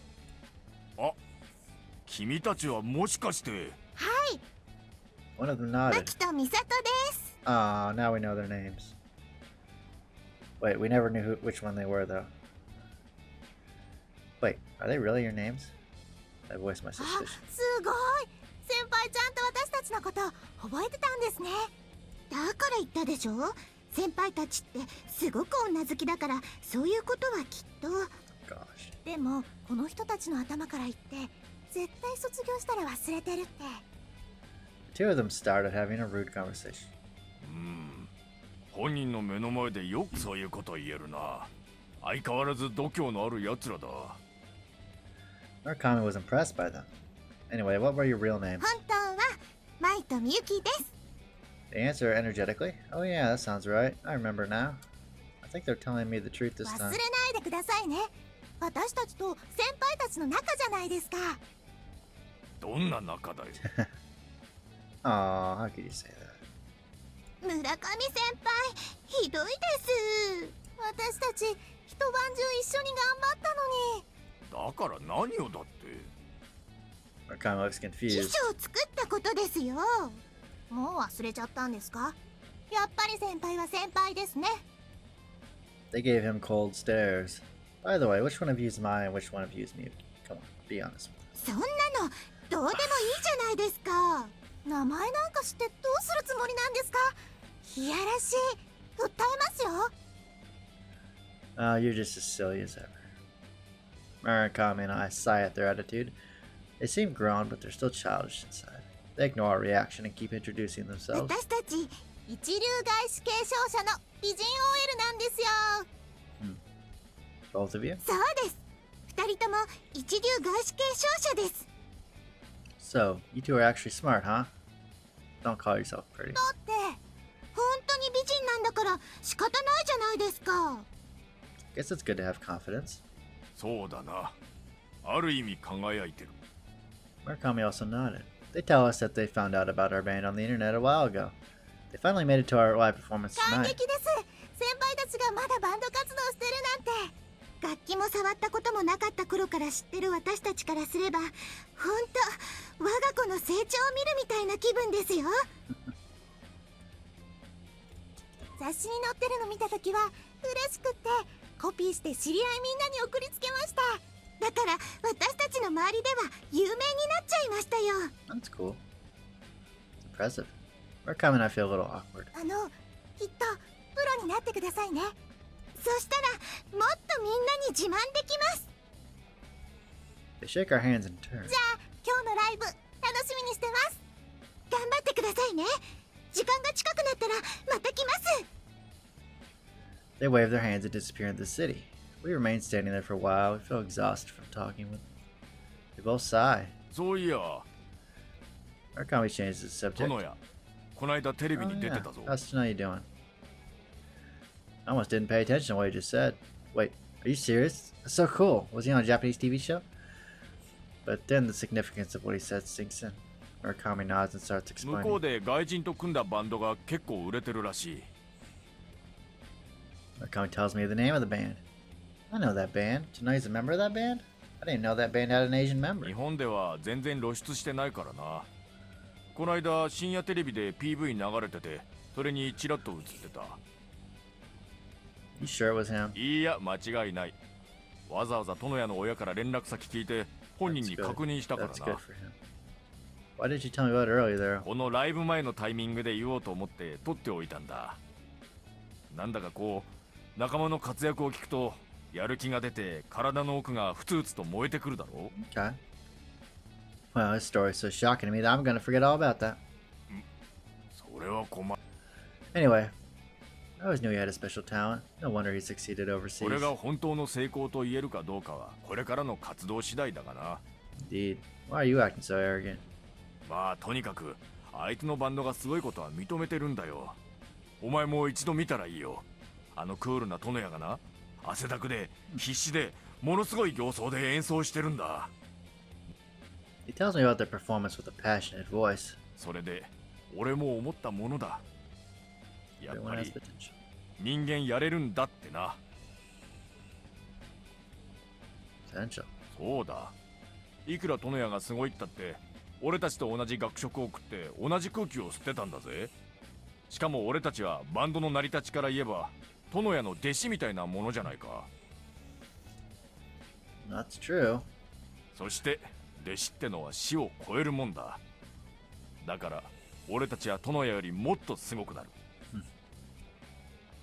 them. あ、君たちはもしかして。はい、 One of them マ nodded. キとミサトです。 Oh, now we know their names. Wait, we never knew which one they were, though. Wait, are they really your names? I voiced my あ、 suspicion. すごい。先輩ちゃんと私たちのこと覚えてたんですね。だから言ったでしょ。先輩たちってすごく女好きだから、そういうことはきっと。 Gosh. でもこの人たちの頭から言って絶対卒業したら忘れてるって。 The two of them started having a rude conversation. 本人の目の前でよくそういうこと言えるな。相変わらず度胸のある奴らだ。 Murakami was impressed by them. Anyway, what were your real names? 本当はマイとミユキです。 They answer energetically. Oh yeah, that sounds right. I remember now. I think they're telling me the truth this 忘 time. れないでくださいね。私たちと先輩たちの仲じゃないですか。どんな仲だよ。 Aw, how could you say that? 村上先輩、ひどいです。私たち一晩中一緒に頑張ったのに。だから何をだって。 Murakami looks 衣 confused. 装作ったことですよ。もう忘れちゃったんですか。やっぱり先輩は先輩ですね。 They gave him cold stares. By the way, which one of you is mine and which one of you is Miyuki? Come on, be honest. そんなのどうでもいいじゃないですか。名前なんか知ってどうするつもりなんですか。いやらしい。訴えますよ。 Oh, you're just as silly as ever. Murakami and I sigh at their attitude. They seem grown, but they're still childish inside. They ignore our reaction and keep introducing themselves. 私たち一流外資継承者の美人 OL なんですよ。 Both of you? そうです。二人とも一流外資継承者です。 So, you two are actually smart, huh? Don't call yourself pretty. だって本当に美人なんだから仕方ないじゃないですか。 Guess it's good to have confidence. そうだな。ある意味輝いてる。 Murakami also nodded. They tell us that they found out about our band on the internet a while ago. They finally made it to our live performance 感 tonight. 激です。先輩たちがまだバンド活動してるなんて。楽器も触ったこともなかった頃から知ってる私たちからすれば、本当我が子の成長を見るみたいな気分ですよ。雑誌に載ってるの見たときは嬉しくってコピーして知り合いみんなに送りつけました。だから私たちの周りでは有名になっちゃいましたよ。 That's cool. Impressive. Murakami and I feel a little awkward. きっとプロになってくださいね。そしたらもっとみんなに自慢できます。 They shake our hands in turn. じゃあ今日のライブ楽しみにしてます。頑張ってくださいね。時間が近くなったらまた来ます。 They wave their hands and disappear into the city. We remain standing there for a while. We feel exhausted from talking with them. We both sigh. そういや、 Murakami changes the subject. 殿や、こないだテレビ Oh, に出て yeah. たぞ。 How's tonight you doing? I almost didn't pay attention to what you just said. Wait, are you serious? That's so cool. Was he on a Japanese TV show? But then the significance of what he said sinks in. Murakami nods and starts 向こう explaining. で外人と組んだバンドが結構売れてるらしい。 Murakami tells me the name of the band. I know that band. Tanoya's a member of that band? I didn't know that band had an Asian member. 日本では全然露出してないからな。この間深夜テレビで PV 流れてて、それにチラッと映ってた。 You sure it was him? いや間違いない。わざわざ殿屋の親から連絡先聞いて本人 That's に good. 確認したから That's な。 good for him. Why did you tell me about it earlier there? このライブ前のタイミングで言おうと思って撮っておいたんだ。なんだかこう仲間の活躍を聞くとやる気が出て体の奥がふつふつと燃えてくるだろう。 Okay. Well, this story's so shocking to me that I'm gonna forget all about that. それは困る。 Anyway, I always knew he had a special talent. No wonder he succeeded こ overseas. れが本当の成功と言えるかどうかはこれからの活動次第だがな。 Indeed. Why are you acting so arrogant? まあとにかくあいつのバンドがすごいことは認めてるんだよ。お前も一度見たらいいよ。あのクールな殿屋がな、汗だくで必死でものすごい形相で演奏してるんだ。 He tells me about their performance with a passionate voice. それで俺も思ったものだ。やっ Everyone ぱ has り potential. 人間やれるんだってな。 Potential. そうだ。いくら殿屋がすごいったって俺たちと同じ学食を食って同じ空気を吸ってたんだぜ。しかも俺たちはバンドの成り立ちから言えば殿屋の弟子みたいなものじゃないか。 That's true. そして弟子ってのは死を超えるもんだ。だから俺たちは殿屋よりもっとすごくなる。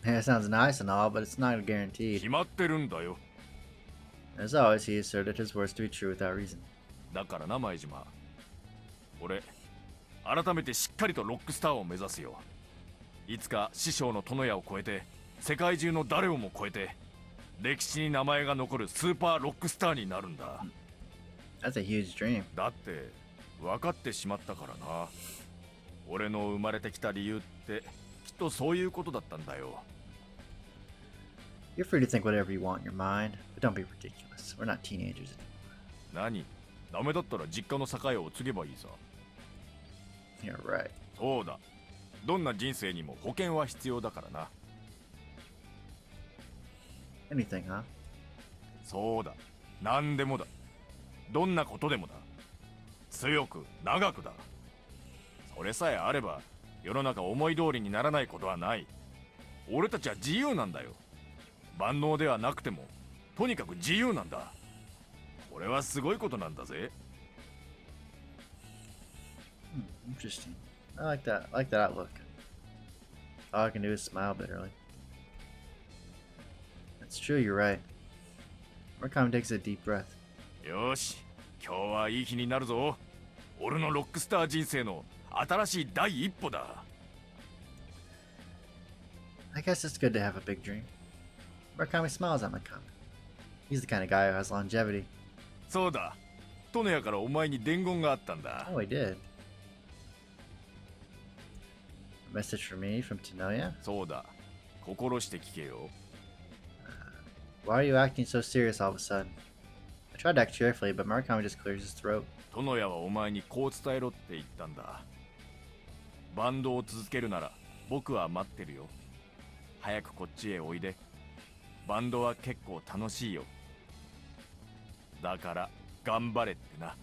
Yeah, it sounds nice and all, but it's not 決 guaranteed. まってるんだよ。 As always, he asserted his words to be true without reason. だからな前島、俺改めてしっかりとロックスターを目指すよ。いつか師匠の殿屋を超えて世界中の誰をも超えて歴史に名前が残るスーパーロックスターになるんだ。 That's a huge dream. だって分かってしまったからな。俺の生まれてきた理由ってきっとそういうことだったんだよ。 You're free to think whatever you want in your mind, but don't be ridiculous. We're not teenagers anymore. 何？ダメだったら実家の酒屋を継げばいいさ。 You're right. そうだ。どんな人生にも保険は必要だからな。 Anything, huh? そうだ。何でもだ。どんなことでもだ。強く長くだ。それさえあれば世の中思い通りにならないことはない。俺たちは自由なんだよ。万能ではなくてもとにかく自由なんだ。これはすごいことなんだぜ。 Interesting. I like that. I like that outlook. All I can do is smile bitterly. That's true, you're right. Murakami takes a deep breath. よし、今日はいい日になるぞ。俺のロックスター人生の新しい第一歩だ。 I guess it's good to have a big dream. Murakami smiles at my comment. He's the kind of guy who has longevity. そうだ。殿屋からお前に伝言があったんだ。 Oh, he did. A message for me from Tanoya? そうだ。心して聞けよ。 Why are you acting so serious all of a sudden? I tried to act cheerfully, but Murakami just clears his throat. 殿屋はお前にこう伝えろって言ったんだ。バンドを続けるなら僕は待ってるよ。早くこっちへおいで。バンドは結構楽しいよ。だから頑張れってな。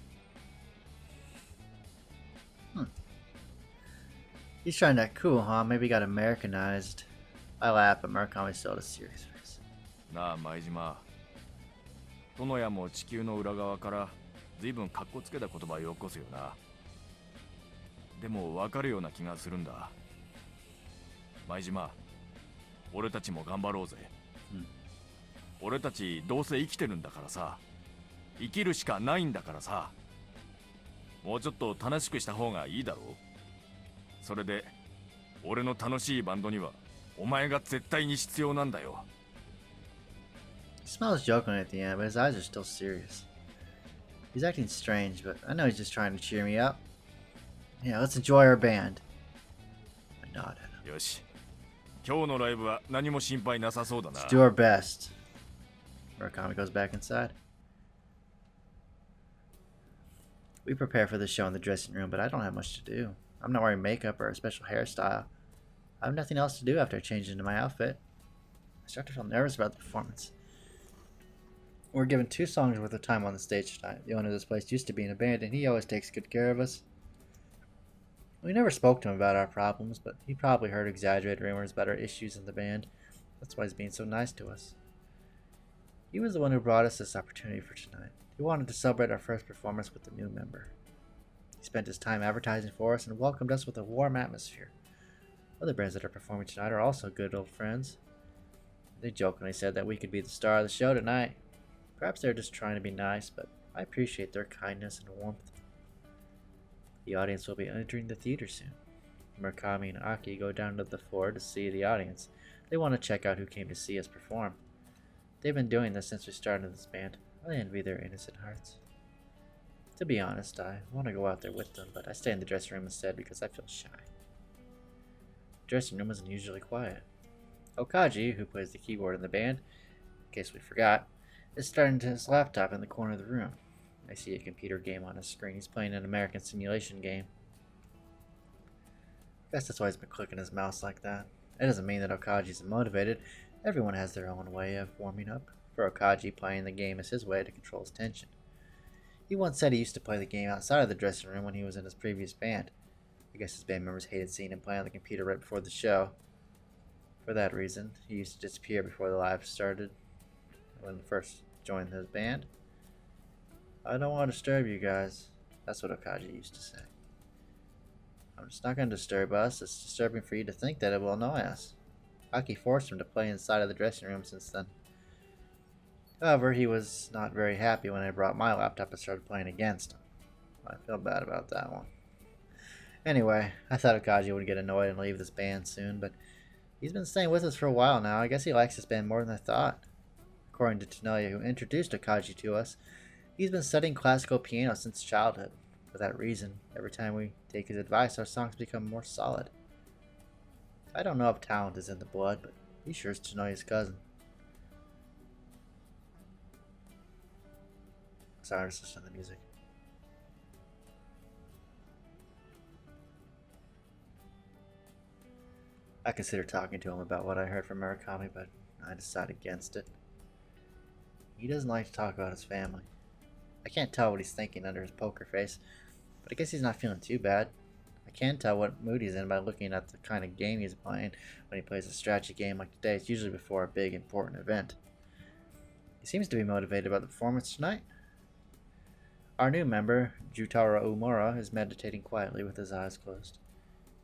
He's trying to act cool, huh? Maybe he got Americanized. I laugh, but Murakami still had a serious face. なあ前島。殿屋も地球の裏側から随分かっこつけた言葉をよこすよな。でも分かるような気がするんだ。前島、俺たちも頑張ろうぜ。俺たちどうせ生きてるんだからさ。生きるしかないんだからさ。もうちょっと楽しくした方がいいだろう。それで俺の楽しいバンドにはお前が絶対に必要なんだよ。 He smiles jokingly at the end, but his eyes are still serious. He's acting strange, but I know he's just trying to cheer me up. Yeah, let's enjoy our band. I nod at him. よし。今日のライブは何も心配なさそうだな。 Let's do our best. Murakami goes back inside. We prepare for the show in the dressing room, but I don't have much to do. I'm not wearing makeup or a special hairstyle. I have nothing else to do after I change into my outfit. I start to feel nervous about the performance. We're given 2 songs worth of time on the stage tonight. The owner of this place used to be in a band, and he always takes good care of us. We never spoke to him about our problems, but he probably heard exaggerated rumors about our issues in the band. That's why he's being so nice to us. He was the one who brought us this opportunity for tonight. He wanted to celebrate our first performance with a new member. He spent his time advertising for us and welcomed us with a warm atmosphere. Other bands that are performing tonight are also good old friends. They jokingly said that we could be the star of the show tonight. Perhaps they're just trying to be nice, but I appreciate their kindness and warmth. The audience will be entering the theater soon. Murakami and Aki go down to the floor to see the audience. They want to check out who came to see us perform. They've been doing this since we started this band. I envy their innocent hearts. To be honest, I want to go out there with them, but I stay in the dressing room instead because I feel shy. The dressing room is unusually quiet. Okaji, who plays the keyboard in the band, in case we forgot, is starting to his laptop in the corner of the room. I see a computer game on his screen. He's playing an American simulation game. I guess that's why he's been clicking his mouse like that. It doesn't mean that Okaji isn't motivated. Everyone has their own way of warming up. For Okaji, playing the game is his way to control his tension. He once said he used to play the game outside of the dressing room when he was in his previous band. I guess his band members hated seeing him play on the computer right before the show. For that reason, he used to disappear before the live started when he first joined his band. I don't want to disturb you guys. That's what Okaji used to say. I'm just not going to disturb us. It's disturbing for you to think that it will annoy us. Aki forced him to play inside of the dressing room since then. However, he was not very happy when I brought my laptop and started playing against him. I feel bad about that one. Anyway, I thought Okaji would get annoyed and leave this band soon, but he's been staying with us for a while now. I guess he likes this band more than I thought. According to Tanoya, who introduced Okaji to us, he's been studying classical piano since childhood. For that reason, every time we take his advice, our songs become more solid. I don't know if talent is in the blood, but he sure is Tanoya's cousin. Sorry, I was listening to the music. I considered talking to him about what I heard from Murakami, but I decided against it. He doesn't like to talk about his family. I can't tell what he's thinking under his poker face, but I guess he's not feeling too bad. I can tell what mood he's in by looking at the kind of game he's playing. When he plays a strategy game like today, it's usually before a big important event. He seems to be motivated by the performance tonight. Our new member, Jutaro Umura, is meditating quietly with his eyes closed.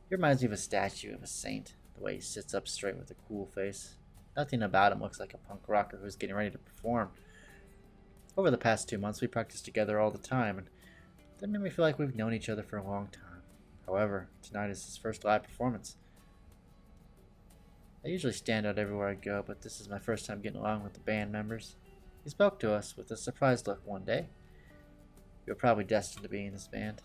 He reminds me of a statue of a saint, the way he sits up straight with a cool face. Nothing about him looks like a punk rocker who's getting ready to perform. Over the past 2 months, we practiced together all the time, and that made me feel like we've known each other for a long time. However, tonight is his first live performance. I usually stand out everywhere I go, but this is my first time getting along with the band members. He spoke to us with a surprised look one day. You're probably destined to be in this band.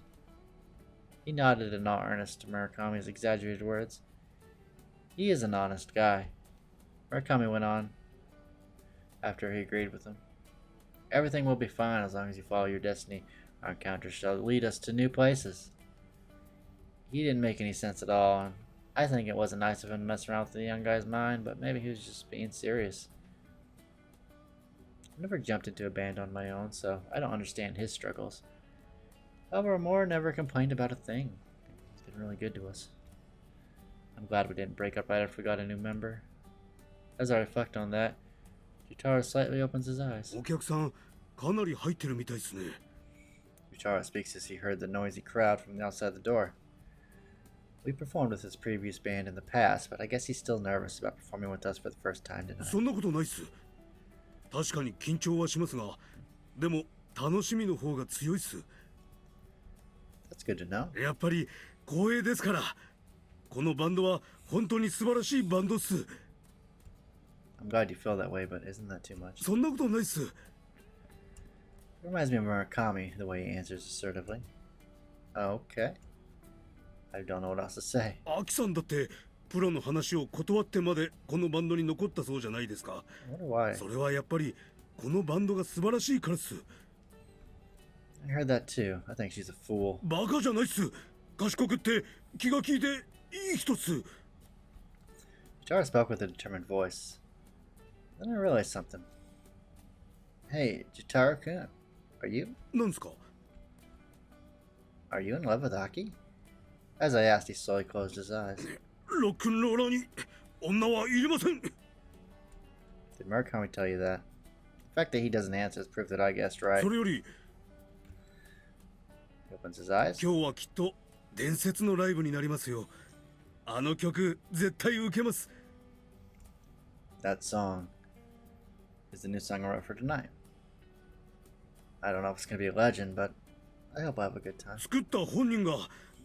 He nodded in all earnest to Murakami's exaggerated words. He is an honest guy. Murakami went on after he agreed with him. Everything will be fine as long as you follow your destiny. Our encounters shall lead us to new places. He didn't make any sense at all, and I think it wasn't nice of him to mess around with the young guy's mind, but maybe he was just being serious. I've never jumped into a band on my own, so I don't understand his struggles. However, Moore never complained about a thing. He's been really good to us. I'm glad we didn't break up right after we got a new member. As I reflect on that, Jutaro slightly opens his eyes. お客さん、かなり入ってるみたいですね。 Jutaro speaks as he heard the noisy crowd from the outside the door. We performed with his previous band in the past, but I guess he's still nervous about performing with us for the first time tonight. そんなことないっす。確かに緊張はしますが、でも楽しみの方が強いっす。That's good to know. やっぱり光栄ですから。このバンドは本当に素晴らしいバンドっす。 I'm glad you feel that way, but isn't that too much? そんなことないっす。 It reminds me of Murakami, the way he answers assertively. Okay. I don't know what else to say. アキさんだってプロの話を断ってまでこのバンドに残ったそうじゃないですか。 I wonder why. それはやっぱりこのバンドが素晴らしいからっす。I heard that too. I think she's a fool. バカじゃないっす。賢くって気が利いていい人っす。 Chara spoke with a determined voice. Then I realized something. Hey, Jitaro-kun,なんすか？ are you in love with Aki? As I asked, he slowly closed his eyes. ロックンローラーに女はいりません。 Did Murakami tell you that? The fact that he doesn't answer is proof that I guessed right. それより He opens his eyes. 今日はきっと伝説のライブになりますよ。あの曲絶対受けます。 That song is the new song I wrote for tonight. I don't know if it's gonna be a legend, but I hope I have a good time. 作った本人が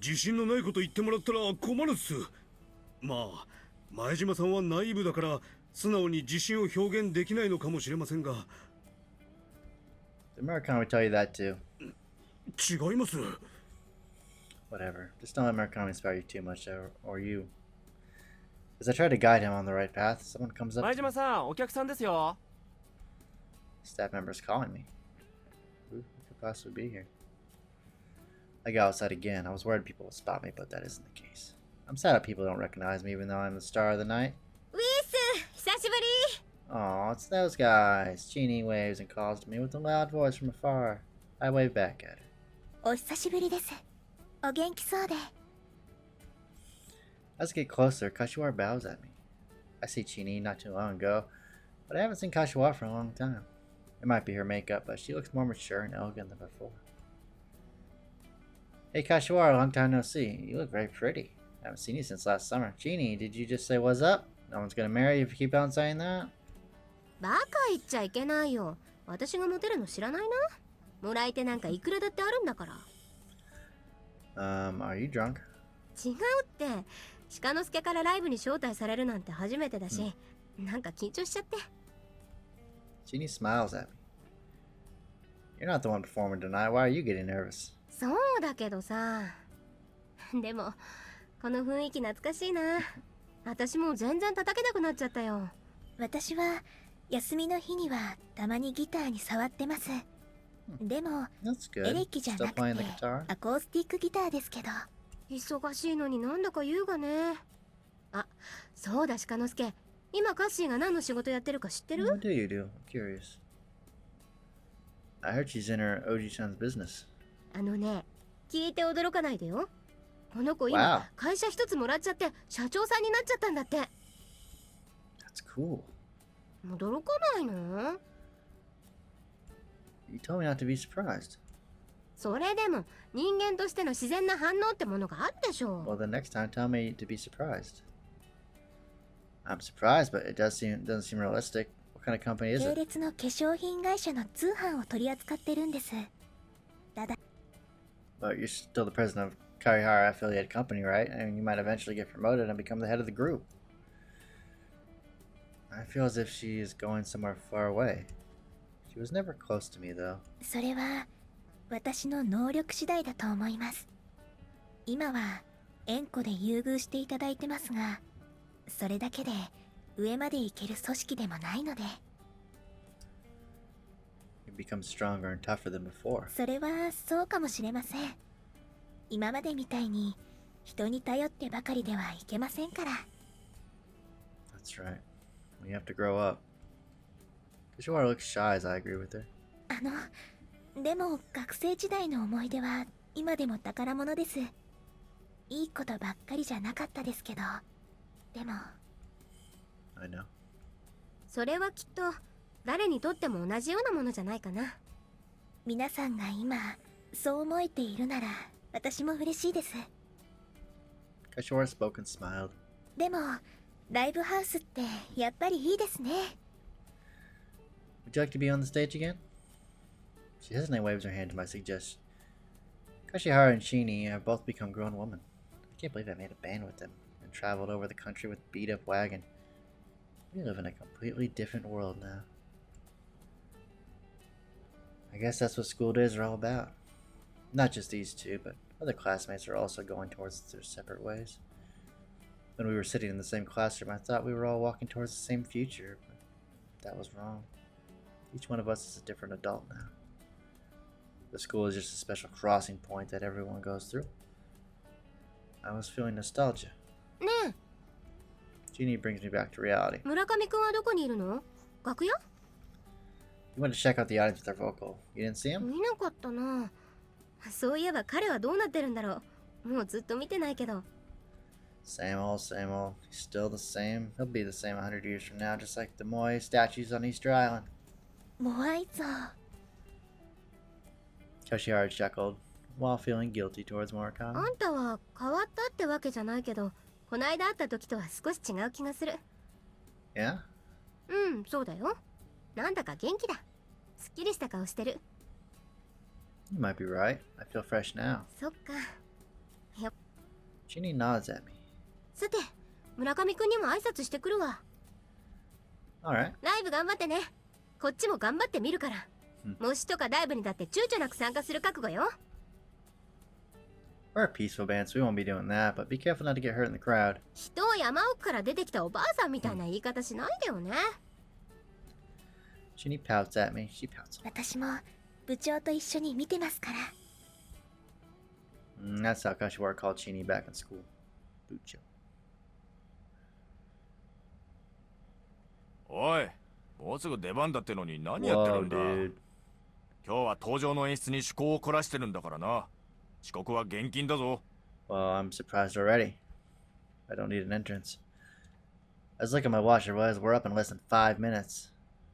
自信のないこと言ってもらったら困るっす。まあ前島さんはナイーブだから素直に自信を表現できないのかもしれませんが。 Did Murakami tell you that too? 違います。 Whatever. Just don't let Murakami inspire you too much, or you. As I try to guide him on the right path, someone comes up. 前島さん、お客さんですよ。 Staff member is calling me. Who could possibly be here? I go outside again. I was worried people would spot me, but that isn't the case. I'm sad that people don't recognize me, even though I'm the star of the night. ウィス久しぶり。 Aw, it's those guys. Genie waves and calls to me with a loud voice from afar. I wave back at her. お久しぶりです。お元気そうで。 As I get closer, Kashiwara bows at me. I see Chini not too long ago, but I haven't seen Kashiwara for a long time. It might be her makeup, but she looks more mature and elegant than before. Hey Kashiwara, long time no see. You look very pretty. I haven't seen you since last summer. Chini, did you just say what's up? No one's gonna marry you if you keep on saying that? バカ言っちゃいけないよ。私がモテるの知らないな。もらい手なんかいくらだってあるんだから。Are you drunk? 違うって。鹿之助からライブに招待されるなんて初めてだし、なんか緊張しちゃって。Chini smiles at me. You're not the one performing tonight. Why are you getting nervous? そうだけどさ。でも、この雰囲気懐かしいな。私もう全然叩けなくなっちゃったよ。私は休みの日にはたまにギターに触ってます。でも That's エ good. レキじゃ Still なく playing て the guitar? アコースティックギターですけど。忙しいのになんだか言うがね。あ、そうだ鹿之助。今カッシーが何の仕事やってるか知ってる？ What do you do? I'm curious. I heard she's in her Oji-chan's business. あのね、聞いて驚かないでよ。この子 Wow. 今会社一つもらっちゃって社長さんになっちゃったんだって。 That's cool. 驚かないの？ You told me not to be surprised. それでも人間としての自然な反応ってものがあるでしょ Well, the next time, tell me to be surprised. I'm surprised, but it doesn't seem realistic. What kind of company is 系 it? 列の化粧品会社の通販を取り扱ってるんです。ただ But you're still the president of Karihara affiliated company, right? I mean, you might eventually get promoted and become the head of the group. I feel as if she is going somewhere far away. She was never close to me, though. それは私の能力次第だと思います。今は縁故で優遇していただいてますが、それだけで上まで行ける組織でもないので。 You become stronger and tougher than before. それはそうかもしれません。今までみたいに人に頼ってばかりではいけませんから。 That's right. We have to grow up. Kishore looks shy as I agree with her. でも学生時代の思い出は今でも宝物です。いいことばっかりじゃなかったですけど、でも I know. それはきっと誰にとっても同じようなものじゃないかな。皆さんが今そう思えているなら私も嬉しいです。 Kishore spoke and smiled. でもライブハウスってやっぱりいいですね。 Would you like to be on the stage again? She hesitantly waves her hand to my suggestion. Kashihara and Shini have both become grown women. I can't believe I made a band with them and traveled over the country with a beat-up wagon. We live in a completely different world now. I guess that's what school days are all about. Not just these two, but other classmates are also going towards their separate ways. When we were sitting in the same classroom, I thought we were all walking towards the same future, but that was wrong. Each one of us is a different adult now. The school is just a special crossing point that everyone goes through. I was feeling nostalgia. ねえ、 Genie brings me back to reality. 村上くんはどこにいるの？楽屋？ You went to check out the audience with our vocal. You didn't see him? 見なかったな。そういえば彼はどうなってるんだろう。もうずっと見てないけど。Same old, same old. He's still the same. He'll be the same 100 years from now, just like the Moai statues on Easter Island. モアイ像。 Koshihara chuckled, while feeling guilty towards あ Murakami. んたは変わったってわけじゃないけど、こないだ会った時とは少し違う気がする。 Yeah? うん、そうだよ。なんだか元気だ。すっきりした顔してる。 You might be right. I feel fresh now. そっか。 Genie nods at me. さて、村上くんにも挨拶してくるわ。 Alright. ライブ頑張ってね。こっちも頑張ってみるから。うん模試とかライブにだって躊躇なく参加する覚悟よ。 We're a peaceful band, so we won't be doing that, but be careful not to get hurt in the crowd. 人を山奥から出てきたおばあさんみたいな言い方しないでよね。 Genie pouts at me. She pouts. 私も部長と一緒に見てますから。 That's how Kashiwara called Genie back in school. Bucho. おい、もうすぐ出番だってのに何やってる Whoa, んだ。 dude. 今日は登場の演出に趣向を凝らしてるんだからな。遅刻は厳禁だぞ。 Well, I'm surprised already. I don't need an entrance. I was looking at my watch. We're up in less than 5 minutes.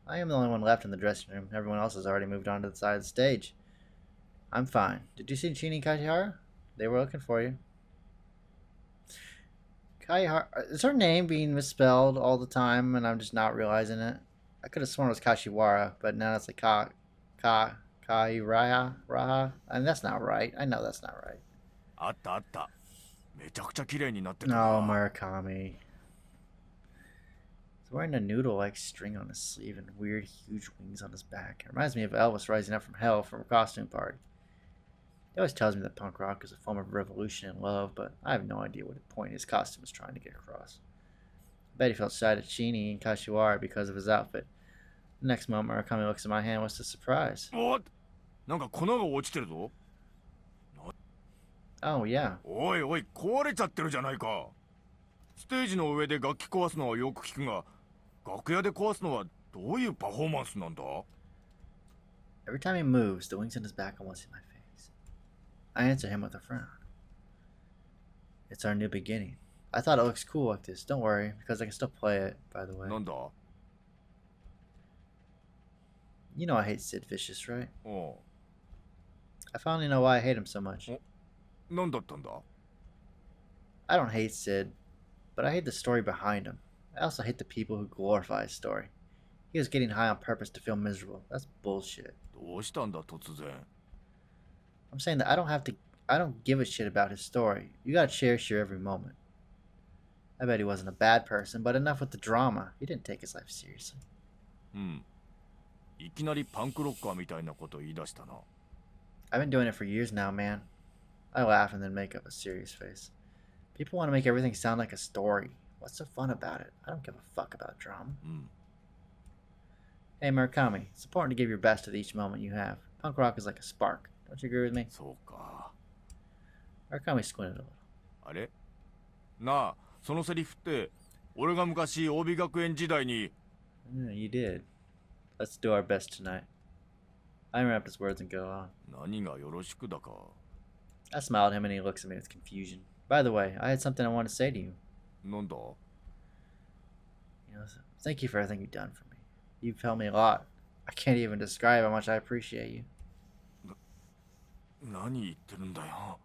I am the only one left in the dressing room. Everyone else has already moved on to the side of the stage. I'm fine. Did you see Genie and Kashihara? They were looking for you. Kashihara, is her name being misspelled all the time and I'm just not realizing it? I could have sworn it was Kashiwara, but now it's like Raha. And that's not right. I know that's not right. あったあった。めちゃくちゃ綺麗になってた No, な。 Murakami. He's wearing a noodle-like string on his sleeve and weird, huge wings on his back. It reminds me of Elvis rising up from hell from a costume party. He always tells me that punk rock is a form of revolution and love, but I have no idea what point his costume is trying to get across. I bet he felt shy at Genie and Kashiwara because of his outfit. The next moment, Murakami looks at my hand with a surprise. おっ、なんか粉が落ちてるぞ。 Oh, yeah. おいおい、壊れちゃってるじゃないか。ステージの上で楽器壊すのはよく聞くが、楽屋で壊すのはどういうパフォーマンスなんだ？ Every time he moves, the wings on his back almost hit my face. I answer him with a frown. It's our new beginning. I thought it looks cool like this. Don't worry, because I can still play it, by the way. なんだ？ You know I hate Sid Vicious, right? お I finally know why I hate him so much. う、なんだったんだ？ I don't hate Sid, but I hate the story behind him. I also hate the people who glorify his story. He was getting high on purpose to feel miserable. That's bullshit. どうしたんだ突然。 I'm saying that I don't give a shit about his story. You gotta cherish your every moment. I bet he wasn't a bad person, but enough with the drama. He didn't take his life seriously. うん。いきなりパンクロッカーみたいなこと言い出したな。 I've been doing it for years now, man. I laugh and then make up a serious face. People want to make everything sound like a story. What's so fun about it? I don't give a fuck about drama. うん。 Hey, Murakami, it's important to give your best with each moment you have. Punk rock is like a spark. Don't you agree with me? そうか。 Murakami squinted a little. あれ？なあ、そのセリフって、俺が昔帯学園時代に。 Yeah, you did. Let's do our best tonight. I interrupt his words and go on. 何がよろしくだか。 I smile at him and he looks at me with confusion. By the way, I had something I wanted to say to you. なんだ？ You know, thank you for everything you've done for me. You've helped me a lot. I can't even describe how much I appreciate you. 何言ってるんだよ。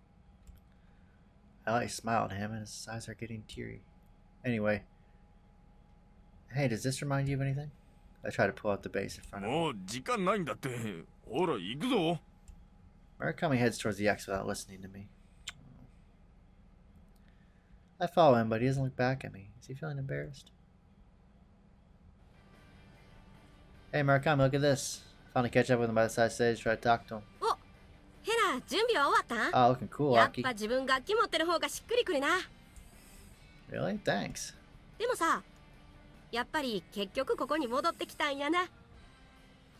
I lightly smile at him and his eyes are getting teary. Anyway. Hey, does this remind you of anything? I try to pull out the bass in front of him. もう時間ないんだって。ほら、行くぞ。 Murakami heads towards the X without listening to me. I follow him, but he doesn't look back at me. Is he feeling embarrassed? Hey, Murakami, look at this. Finally catch up with him by the side stage, try to talk to him. お、ヘラ、準備は終わった？ Oh, looking cool, やっ Aki. ぱ自分楽器持ってる方がしっくりくるな。 Really? Thanks. でもさ、やっぱり結局ここに戻ってきたんやな。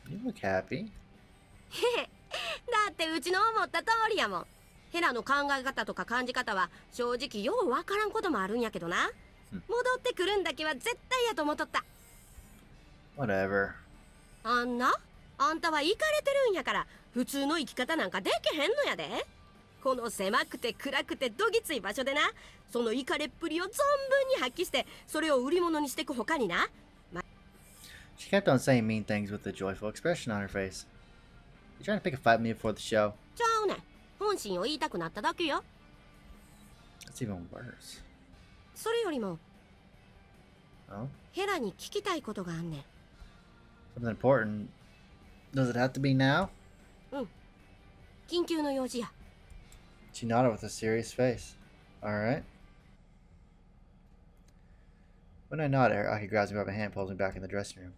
You look happy. へへ、だってうちの思った通りやもん。ヘラの考え方とか感じ方は正直ようわからんこともあるんやけどな。戻ってくるんだけは絶対やと思っとった。 Whatever. あんたはイカれてるんやから普通の生き方なんかできへんのやで。この狭くて暗くてどぎつい場所でな、そのイカれっぷりを存分に発揮してそれを売り物にしていくほかにな。 She kept on saying mean things with a joyful expression on her face. You trying to pick a fight with me before the show? ちゃうねん、本心を言いたくなっただけよ。 That's even worse. それよりも Oh? ヘラに聞きたいことがあんねん。 Something important. Does it have to be now? 緊急の用事や。 She nodded with a serious face. Alright. When I nod at her, Aki grabs me by my hand and pulls me back in the dressing room.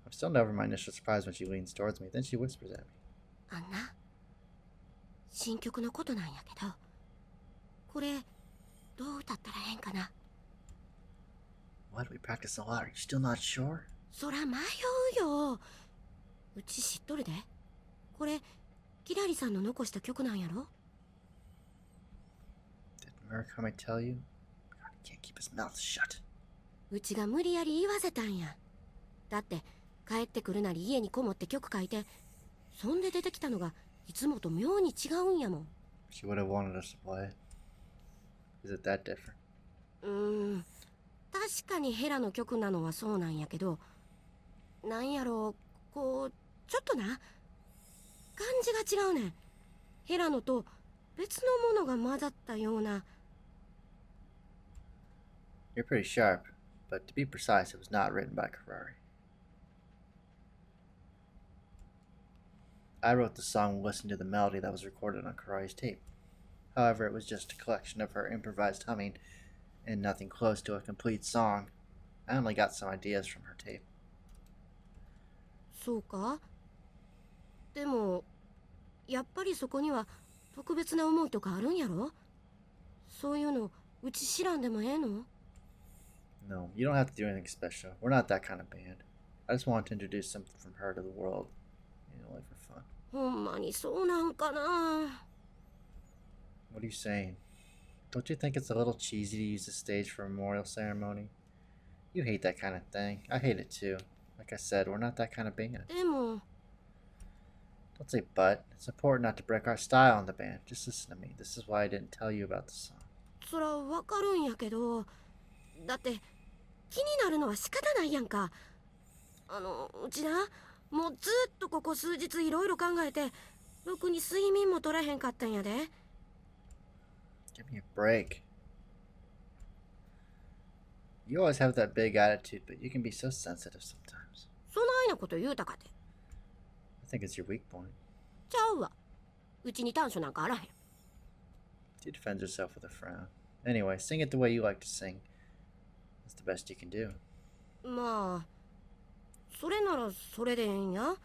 I'm still never my initial surprise when she leans towards me. Then she whispers at me. あんな新曲のことなんやけど、これどう歌ったらええんかな。 What? We practiced a lot. Are you still not sure? そら迷うよ。うち知っとるで。これキラリさんの残した曲なんやろ。 Did Murakami tell you? God, he can't keep his mouth shut. うちが無理やり言わせたんや。だって帰ってくるなり家にこもって曲書いて、そんで出てきたのがいつもと妙に違うんやもん。 She would have wanted us to play. Is it that different? 確かにヘラの曲なのはそうなんやけど、なんやろう、こうちょっとな感じが違うねん。ヘラのと別のものが混ざったような。 You're pretty sharp, but to be precise, it was not written by Kirari. I wrote the song listening to the melody that was recorded on Kirari's tape. However, it was just a collection of her improvised humming and nothing close to a complete song. I only got some ideas from her tape. そうか。でもやっぱりそこには特別な思いとかあるんやろ。そういうのうち知らんでもええの？ No, you don't have to do anything special. We're not that kind of band. I just wanted to introduce something from her to the world, only for fun. ほんまにそうなんかな。 What are you saying? Don't you think it's a little cheesy to use the stage for a memorial ceremony? You hate that kind of thing. I hate it too. Like I said, we're not that kind of band. でも Don't say but. It's important not to break our style in the band. Just listen to me. This is why I didn't tell you about the song. そらわかるんやけど、だって気になるのは仕方ないやんか。うちな、もうずっとここ数日いろいろ考えて、ろくに睡眠も取れへんかったんやで。 Give me a break. You always have that big attitude, but you can be so sensitive sometimes. そないなこと言うたかて。 I think it's your weak point. ちゃうわ。うちに短所なんかあらへん。 She defends herself with a frown. Anyway, sing it the way you like to sing. That's the best you can do. まあそれならそれでええんや。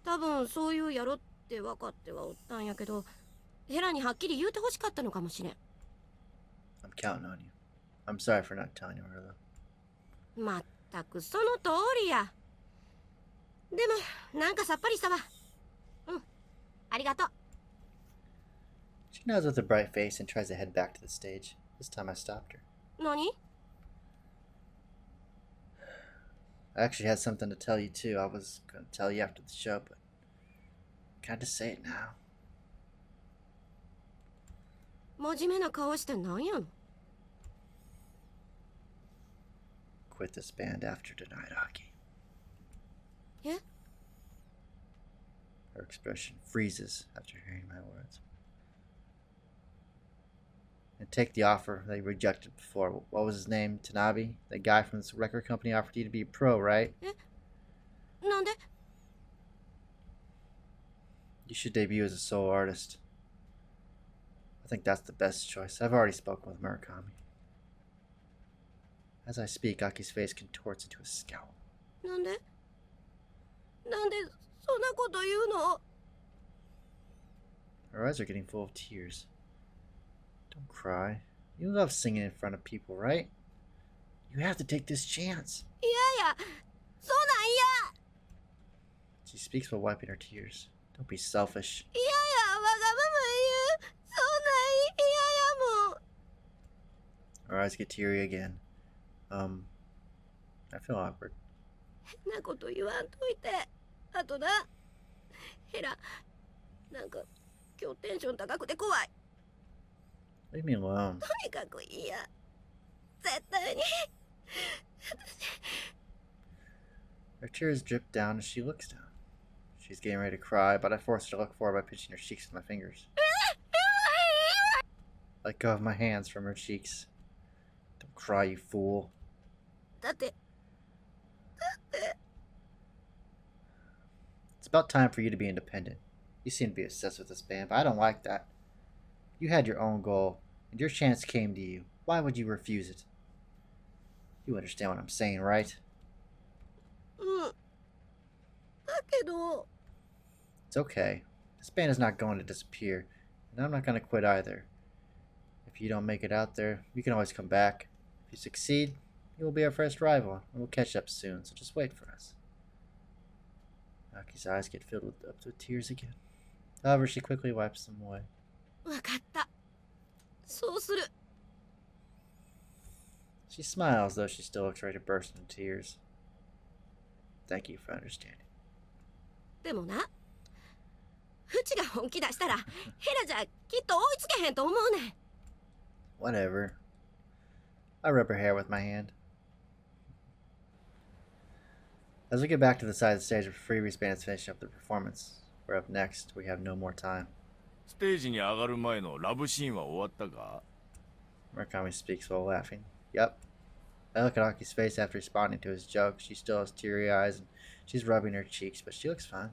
多分そういうやろって分かってはおったんやけど、ヘラにはっきり言うてほしかったのかもしれん。 I'm counting on you. I'm sorry for not telling you her though. まったくその通りや。でもなんかさっぱりしたわ。ありがとう。 She nods with a bright face and tries to head back to the stage. This time I stopped her. 何？ I actually had something to tell you too. I was going to tell you after the show, but can't just say it now. 真面目な顔してなんやの？ Quit this band after tonight, Aki. え？ Her expression freezes after hearing my words. And take the offer they rejected before. What was his name? Tanabe? The guy from this record company offered you to be a pro, right? なんで？ You should debut as a solo artist. I think that's the best choice. I've already spoken with Murakami. As I speak, Aki's face contorts into a scowl. なんでそんなこと言うの？ Her eyes are getting full of tears. Don't cry. You love singing in front of people, right? You have to take this chance. いやいや、そうなんや。 She speaks while wiping her tears. Don't be selfish. いやいや、わがまま言う。そんなん嫌やもん。 Her eyes get teary again. I feel awkward. 変なこと言わんといて。あとな、ヘラ、なんか今日テンション高くて怖い。 Leave me alone. とにかく嫌。絶対に。 Her tears drip down as she looks down. She's getting ready to cry, but I force her to look forward by pinching her cheeks with my fingers. Let go of my hands from her cheeks. Don't cry, you fool. だって It's about time for you to be independent. You seem to be obsessed with this band, but I don't like that. You had your own goal, and your chance came to you. Why would you refuse it? You understand what I'm saying, right? うん。だけど It's okay. This band is not going to disappear, and I'm not going to quit either. If you don't make it out there, you can always come back. If you succeed, you will be our first rival, and we'll catch up soon, so just wait for us. Aki's eyes get filled with tears again. However, she quickly wipes them away. わかった。そうする。 She smiles, though she still looks ready to burst into tears. Thank you for understanding. でもな、フチが本気出したらヘラじゃきっと追いつけへんと思うねん。 Whatever. I rub her hair with my hand. As we get back to the side of the stage where Freeby's band is finishing up the performance, we're up next. We have no more time. ステージに上がる前のラブシーンは終わったか？ Murakami speaks while laughing. Yep. I look at Aki's face after responding to his joke. She still has teary eyes and she's rubbing her cheeks, but she looks fine.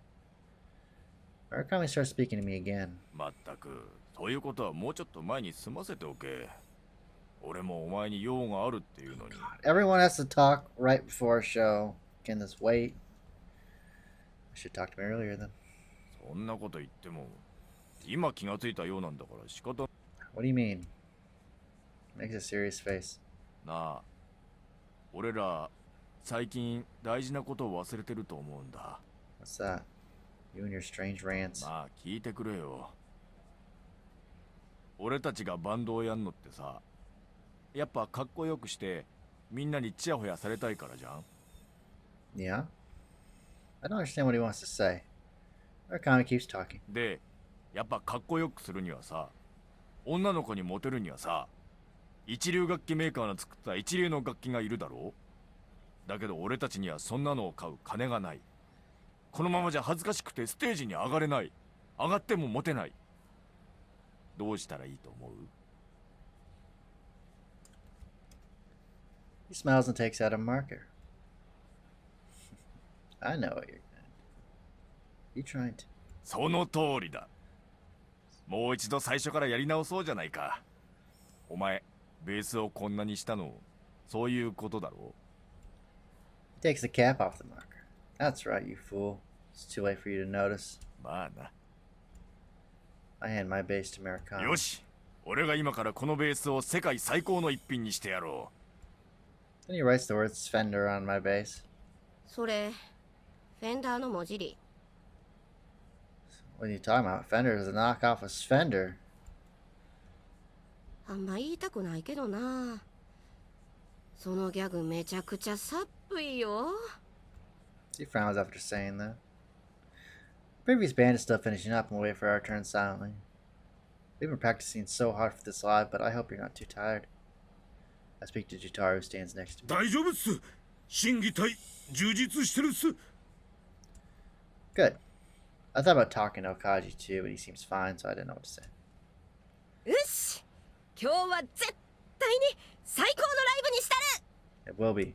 Murakami starts speaking to me again. まったく、そういうことはもうちょっと前に済ませておけ。俺もお前に用があるっていうのに。 Everyone has to talk right before a show. Can this wait? I should talk to me earlier then. そんなこと言っても、今気がついたようなんだから仕方。 What do you mean? Makes a serious face. なあ、俺ら最近大事なことを忘れてると思うんだ。 What's that? You and your strange rants. まあ聞いてくれよ。俺たちがバンドをやんのってさ、やっぱかっこよくしてみんなにチヤホヤされたいからじゃん。 Yeah? I don't understand what he wants to say. Murakami keeps talking. で、やっぱかっこよくするにはさ、女の子にモテるにはさ、一流楽器メーカーの作った一流の楽器がいるだろう。だけど俺たちにはそんなのを買う金がない。このままじゃ恥ずかしくてステージに上がれない。上がってもモテない。どうしたらいいと思う？ He smiles and takes out a marker. I know what you're doing. You trying to. その通りだ。もう一度最初からやり直そうじゃないか。お前、ベースをこんなにしたの、そういうことだろう。 He takes the cap off the marker. That's right, you fool. It's too late for you to notice. まあな。 I hand my bass to Murakami. よし、俺が今からこのベースを世界最高の一品にしてやろう。 Then he writes the words Fender on my bass. それフェンダーの文字り。 What are you talking about? Fender is a knockoff of Fender. あんま言いたくないけどな。そのギャグめちゃくちゃさっぷいよ。 He frowns after saying that. The previous band is still finishing up and we'll wait for our turn silently. We've been practicing so hard for this live, but I hope you're not too tired. I speak to Jutaru, who stands next to me. 大丈夫っす。審議体充実してるっす。 Good. I thought about talking to Okaji too, but he seems fine, so I didn't know what to say. よし、今日は絶対に最高のライブにしたる。 It will be.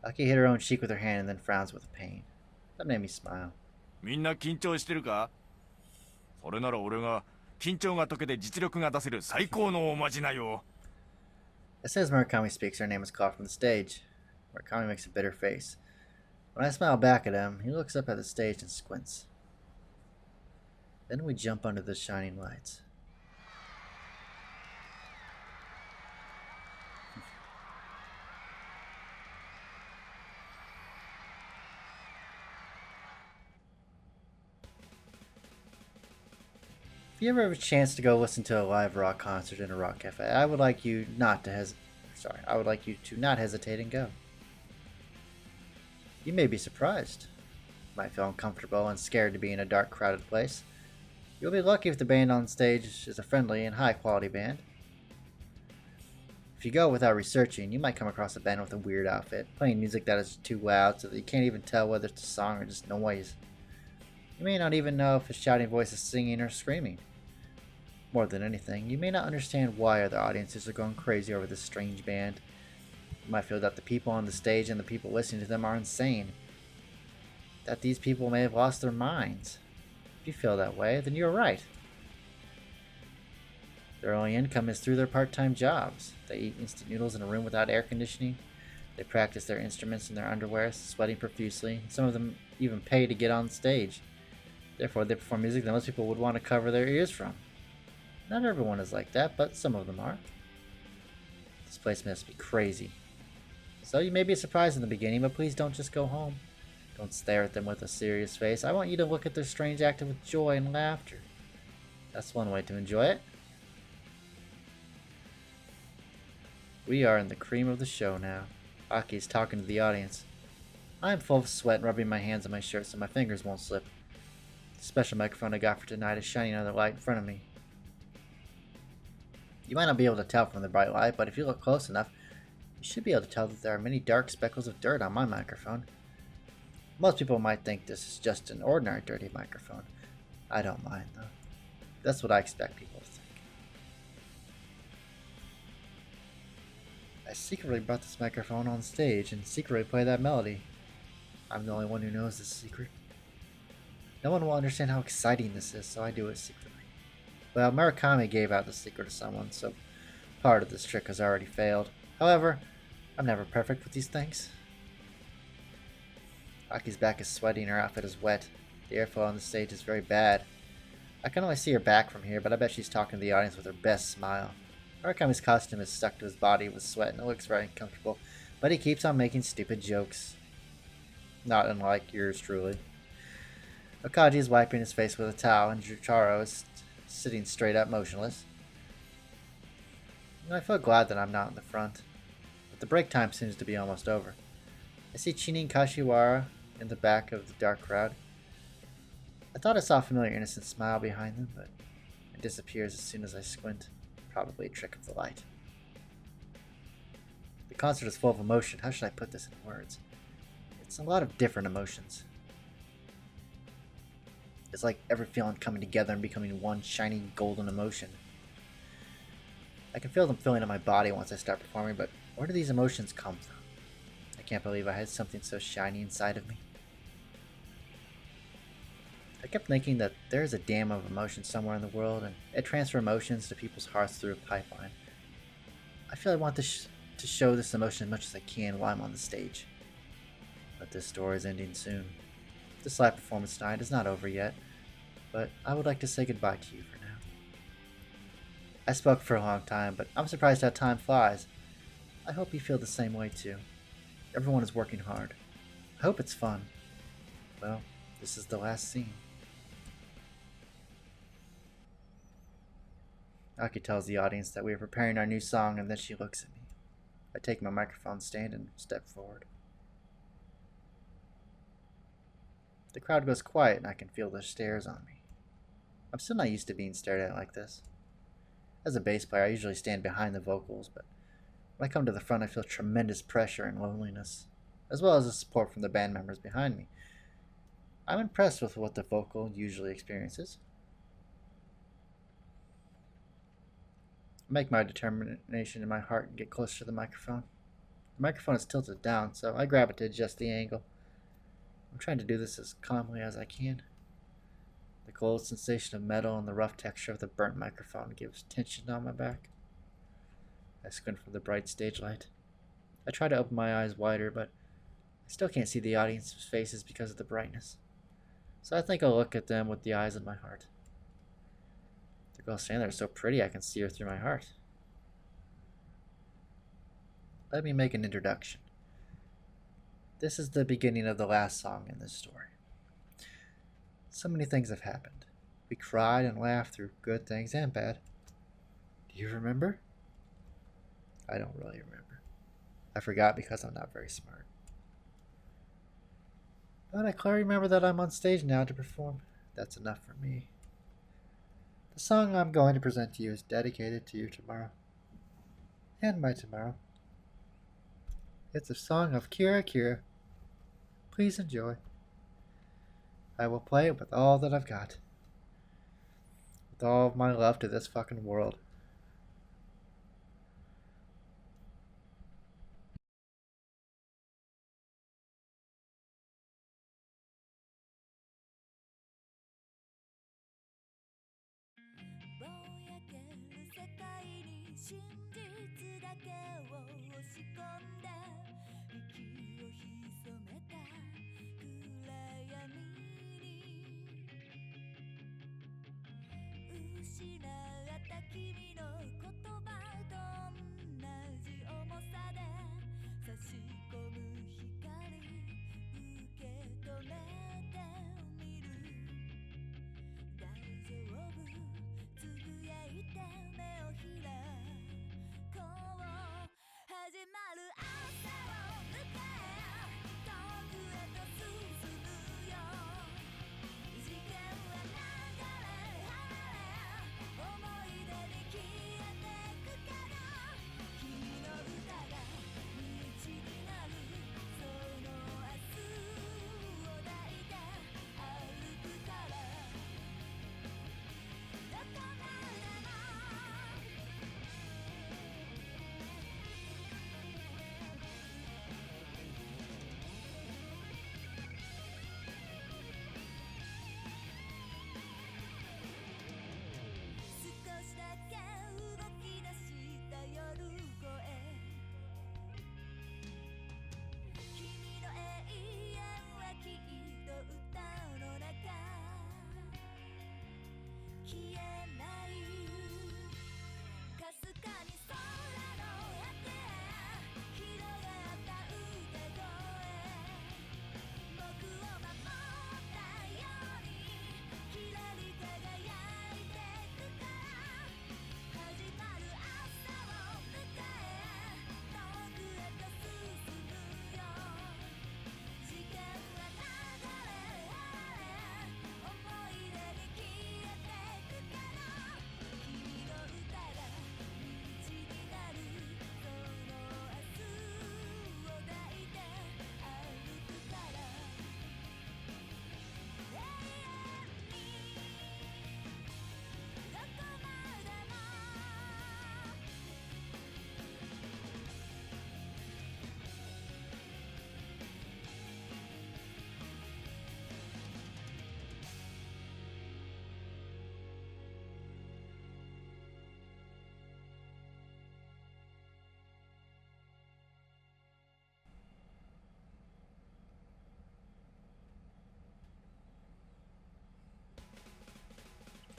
Aki hit her own cheek with her hand and then frowns with pain. That made me smile. みんな緊張してるか？それなら俺が緊張が解けて実力が出せる最高のおまじないよ。 As soon as Murakami speaks, her name is called from the stage. Murakami makes a bitter face. When I smile back at him, he looks up at the stage and squints. Then we jump under the shining lights. If you ever have a chance to go listen to a live rock concert in a rock cafe, I would like you I would like you to not hesitate and go. You may be surprised. You might feel uncomfortable and scared to be in a dark, crowded place. You'll be lucky if the band on stage is a friendly and high quality band. If you go without researching, you might come across a band with a weird outfit, playing music that is too loud so that you can't even tell whether it's a song or just noise. You may not even know if a shouting voice is singing or screaming. More than anything, you may not understand why other audiences are going crazy over this strange band. You might feel that the people on the stage and the people listening to them are insane. That these people may have lost their minds. If you feel that way, then you're right. Their only income is through their part-time jobs. They eat instant noodles in a room without air conditioning. They practice their instruments in their underwear, sweating profusely. Some of them even pay to get on stage. Therefore, they perform music that most people would want to cover their ears from. Not everyone is like that, but some of them are. This place must be crazy. So you may be surprised in the beginning, but please don't just go home. Don't stare at them with a serious face. I want you to look at their strange acting with joy and laughter. That's one way to enjoy it. We are in the cream of the show now. Aki is talking to the audience. I am full of sweat and rubbing my hands on my shirt so my fingers won't slip. The special microphone I got for tonight is shining under the light in front of me. You might not be able to tell from the bright light, but if you look close enough, you should be able to tell that there are many dark speckles of dirt on my microphone. Most people might think this is just an ordinary dirty microphone. I don't mind, though. That's what I expect people to think. I secretly brought this microphone on stage and secretly play that melody. I'm the only one who knows this secret. No one will understand how exciting this is, so I do it secretly. Well, Murakami gave out the secret to someone, so part of this trick has already failed. However, I'm never perfect with these things. Aki's back is sweaty and her outfit is wet. The airflow on the stage is very bad. I can only see her back from here, but I bet she's talking to the audience with her best smile. Murakami's costume is stuck to his body with sweat and it looks very uncomfortable, but he keeps on making stupid jokes. Not unlike yours truly. Okaji is wiping his face with a towel and Jotaro is sitting straight up motionless. I feel glad that I'm not in the front, but the break time seems to be almost over. I see Chinin Kashiwara in the back of the dark crowd. I thought I saw a familiar innocent smile behind them, but it disappears as soon as I squint. Probably a trick of the light. The concert is full of emotion. How should I put this in words? It's a lot of different emotions. It's like every feeling coming together and becoming one shining golden emotion. I can feel them filling up my body once I start performing, but where do these emotions come from? I can't believe I had something so shiny inside of me. I kept thinking that there is a dam of emotion somewhere in the world, and it transfers emotions to people's hearts through a pipeline. I feel I want to show this emotion as much as I can while I'm on the stage. But this story is ending soon. This live performance tonight is not over yet, but I would like to say goodbye to you for now. I spoke for a long time, but I'm surprised how time flies. I hope you feel the same way too. Everyone is working hard. I hope it's fun. Well, this is the last scene. Aki tells the audience that we are preparing our new song, and then she looks at me. I take my microphone stand and step forward. The crowd goes quiet and I can feel their stares on me. I'm still not used to being stared at like this. As a bass player, I usually stand behind the vocals, but when I come to the front I feel tremendous pressure and loneliness, as well as the support from the band members behind me. I'm impressed with what the vocal usually experiences. I make my determination in my heart and get closer to the microphone. The microphone is tilted down, so I grab it to adjust the angle. I'm trying to do this as calmly as I can. The cold sensation of metal and the rough texture of the burnt microphone gives tension down my back. I squint for the bright stage light. I try to open my eyes wider, but I still can't see the audience's faces because of the brightness. So I think I'll look at them with the eyes of my heart. The girl standing there is so pretty I can see her through my heart. Let me make an introduction. This is the beginning of the last song in this story. So many things have happened. We cried and laughed through good things and bad. Do you remember? I don't really remember. I forgot because I'm not very smart. But I clearly remember that I'm on stage now to perform. That's enough for me. The song I'm going to present to you is dedicated to you tomorrow. And my tomorrow. It's a song of Kira. Please enjoy. I will play it with all that I've got. With all of my love to this fucking world.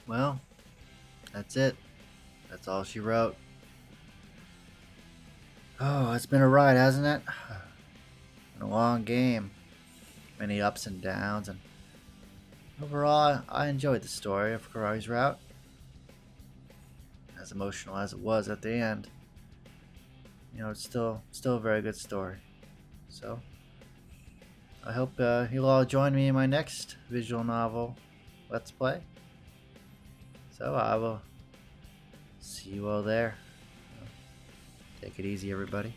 Well, that's it. That's all she wrote. Oh, it's been a ride, hasn't it? Been a long game. Many ups and downs, and overall, I enjoyed the story of Kirari's route. As emotional as it was at the end, it's still a very good story. So, I hope you'll all join me in my next visual novel Let's Play. So, I will see you all there. Take it easy, everybody.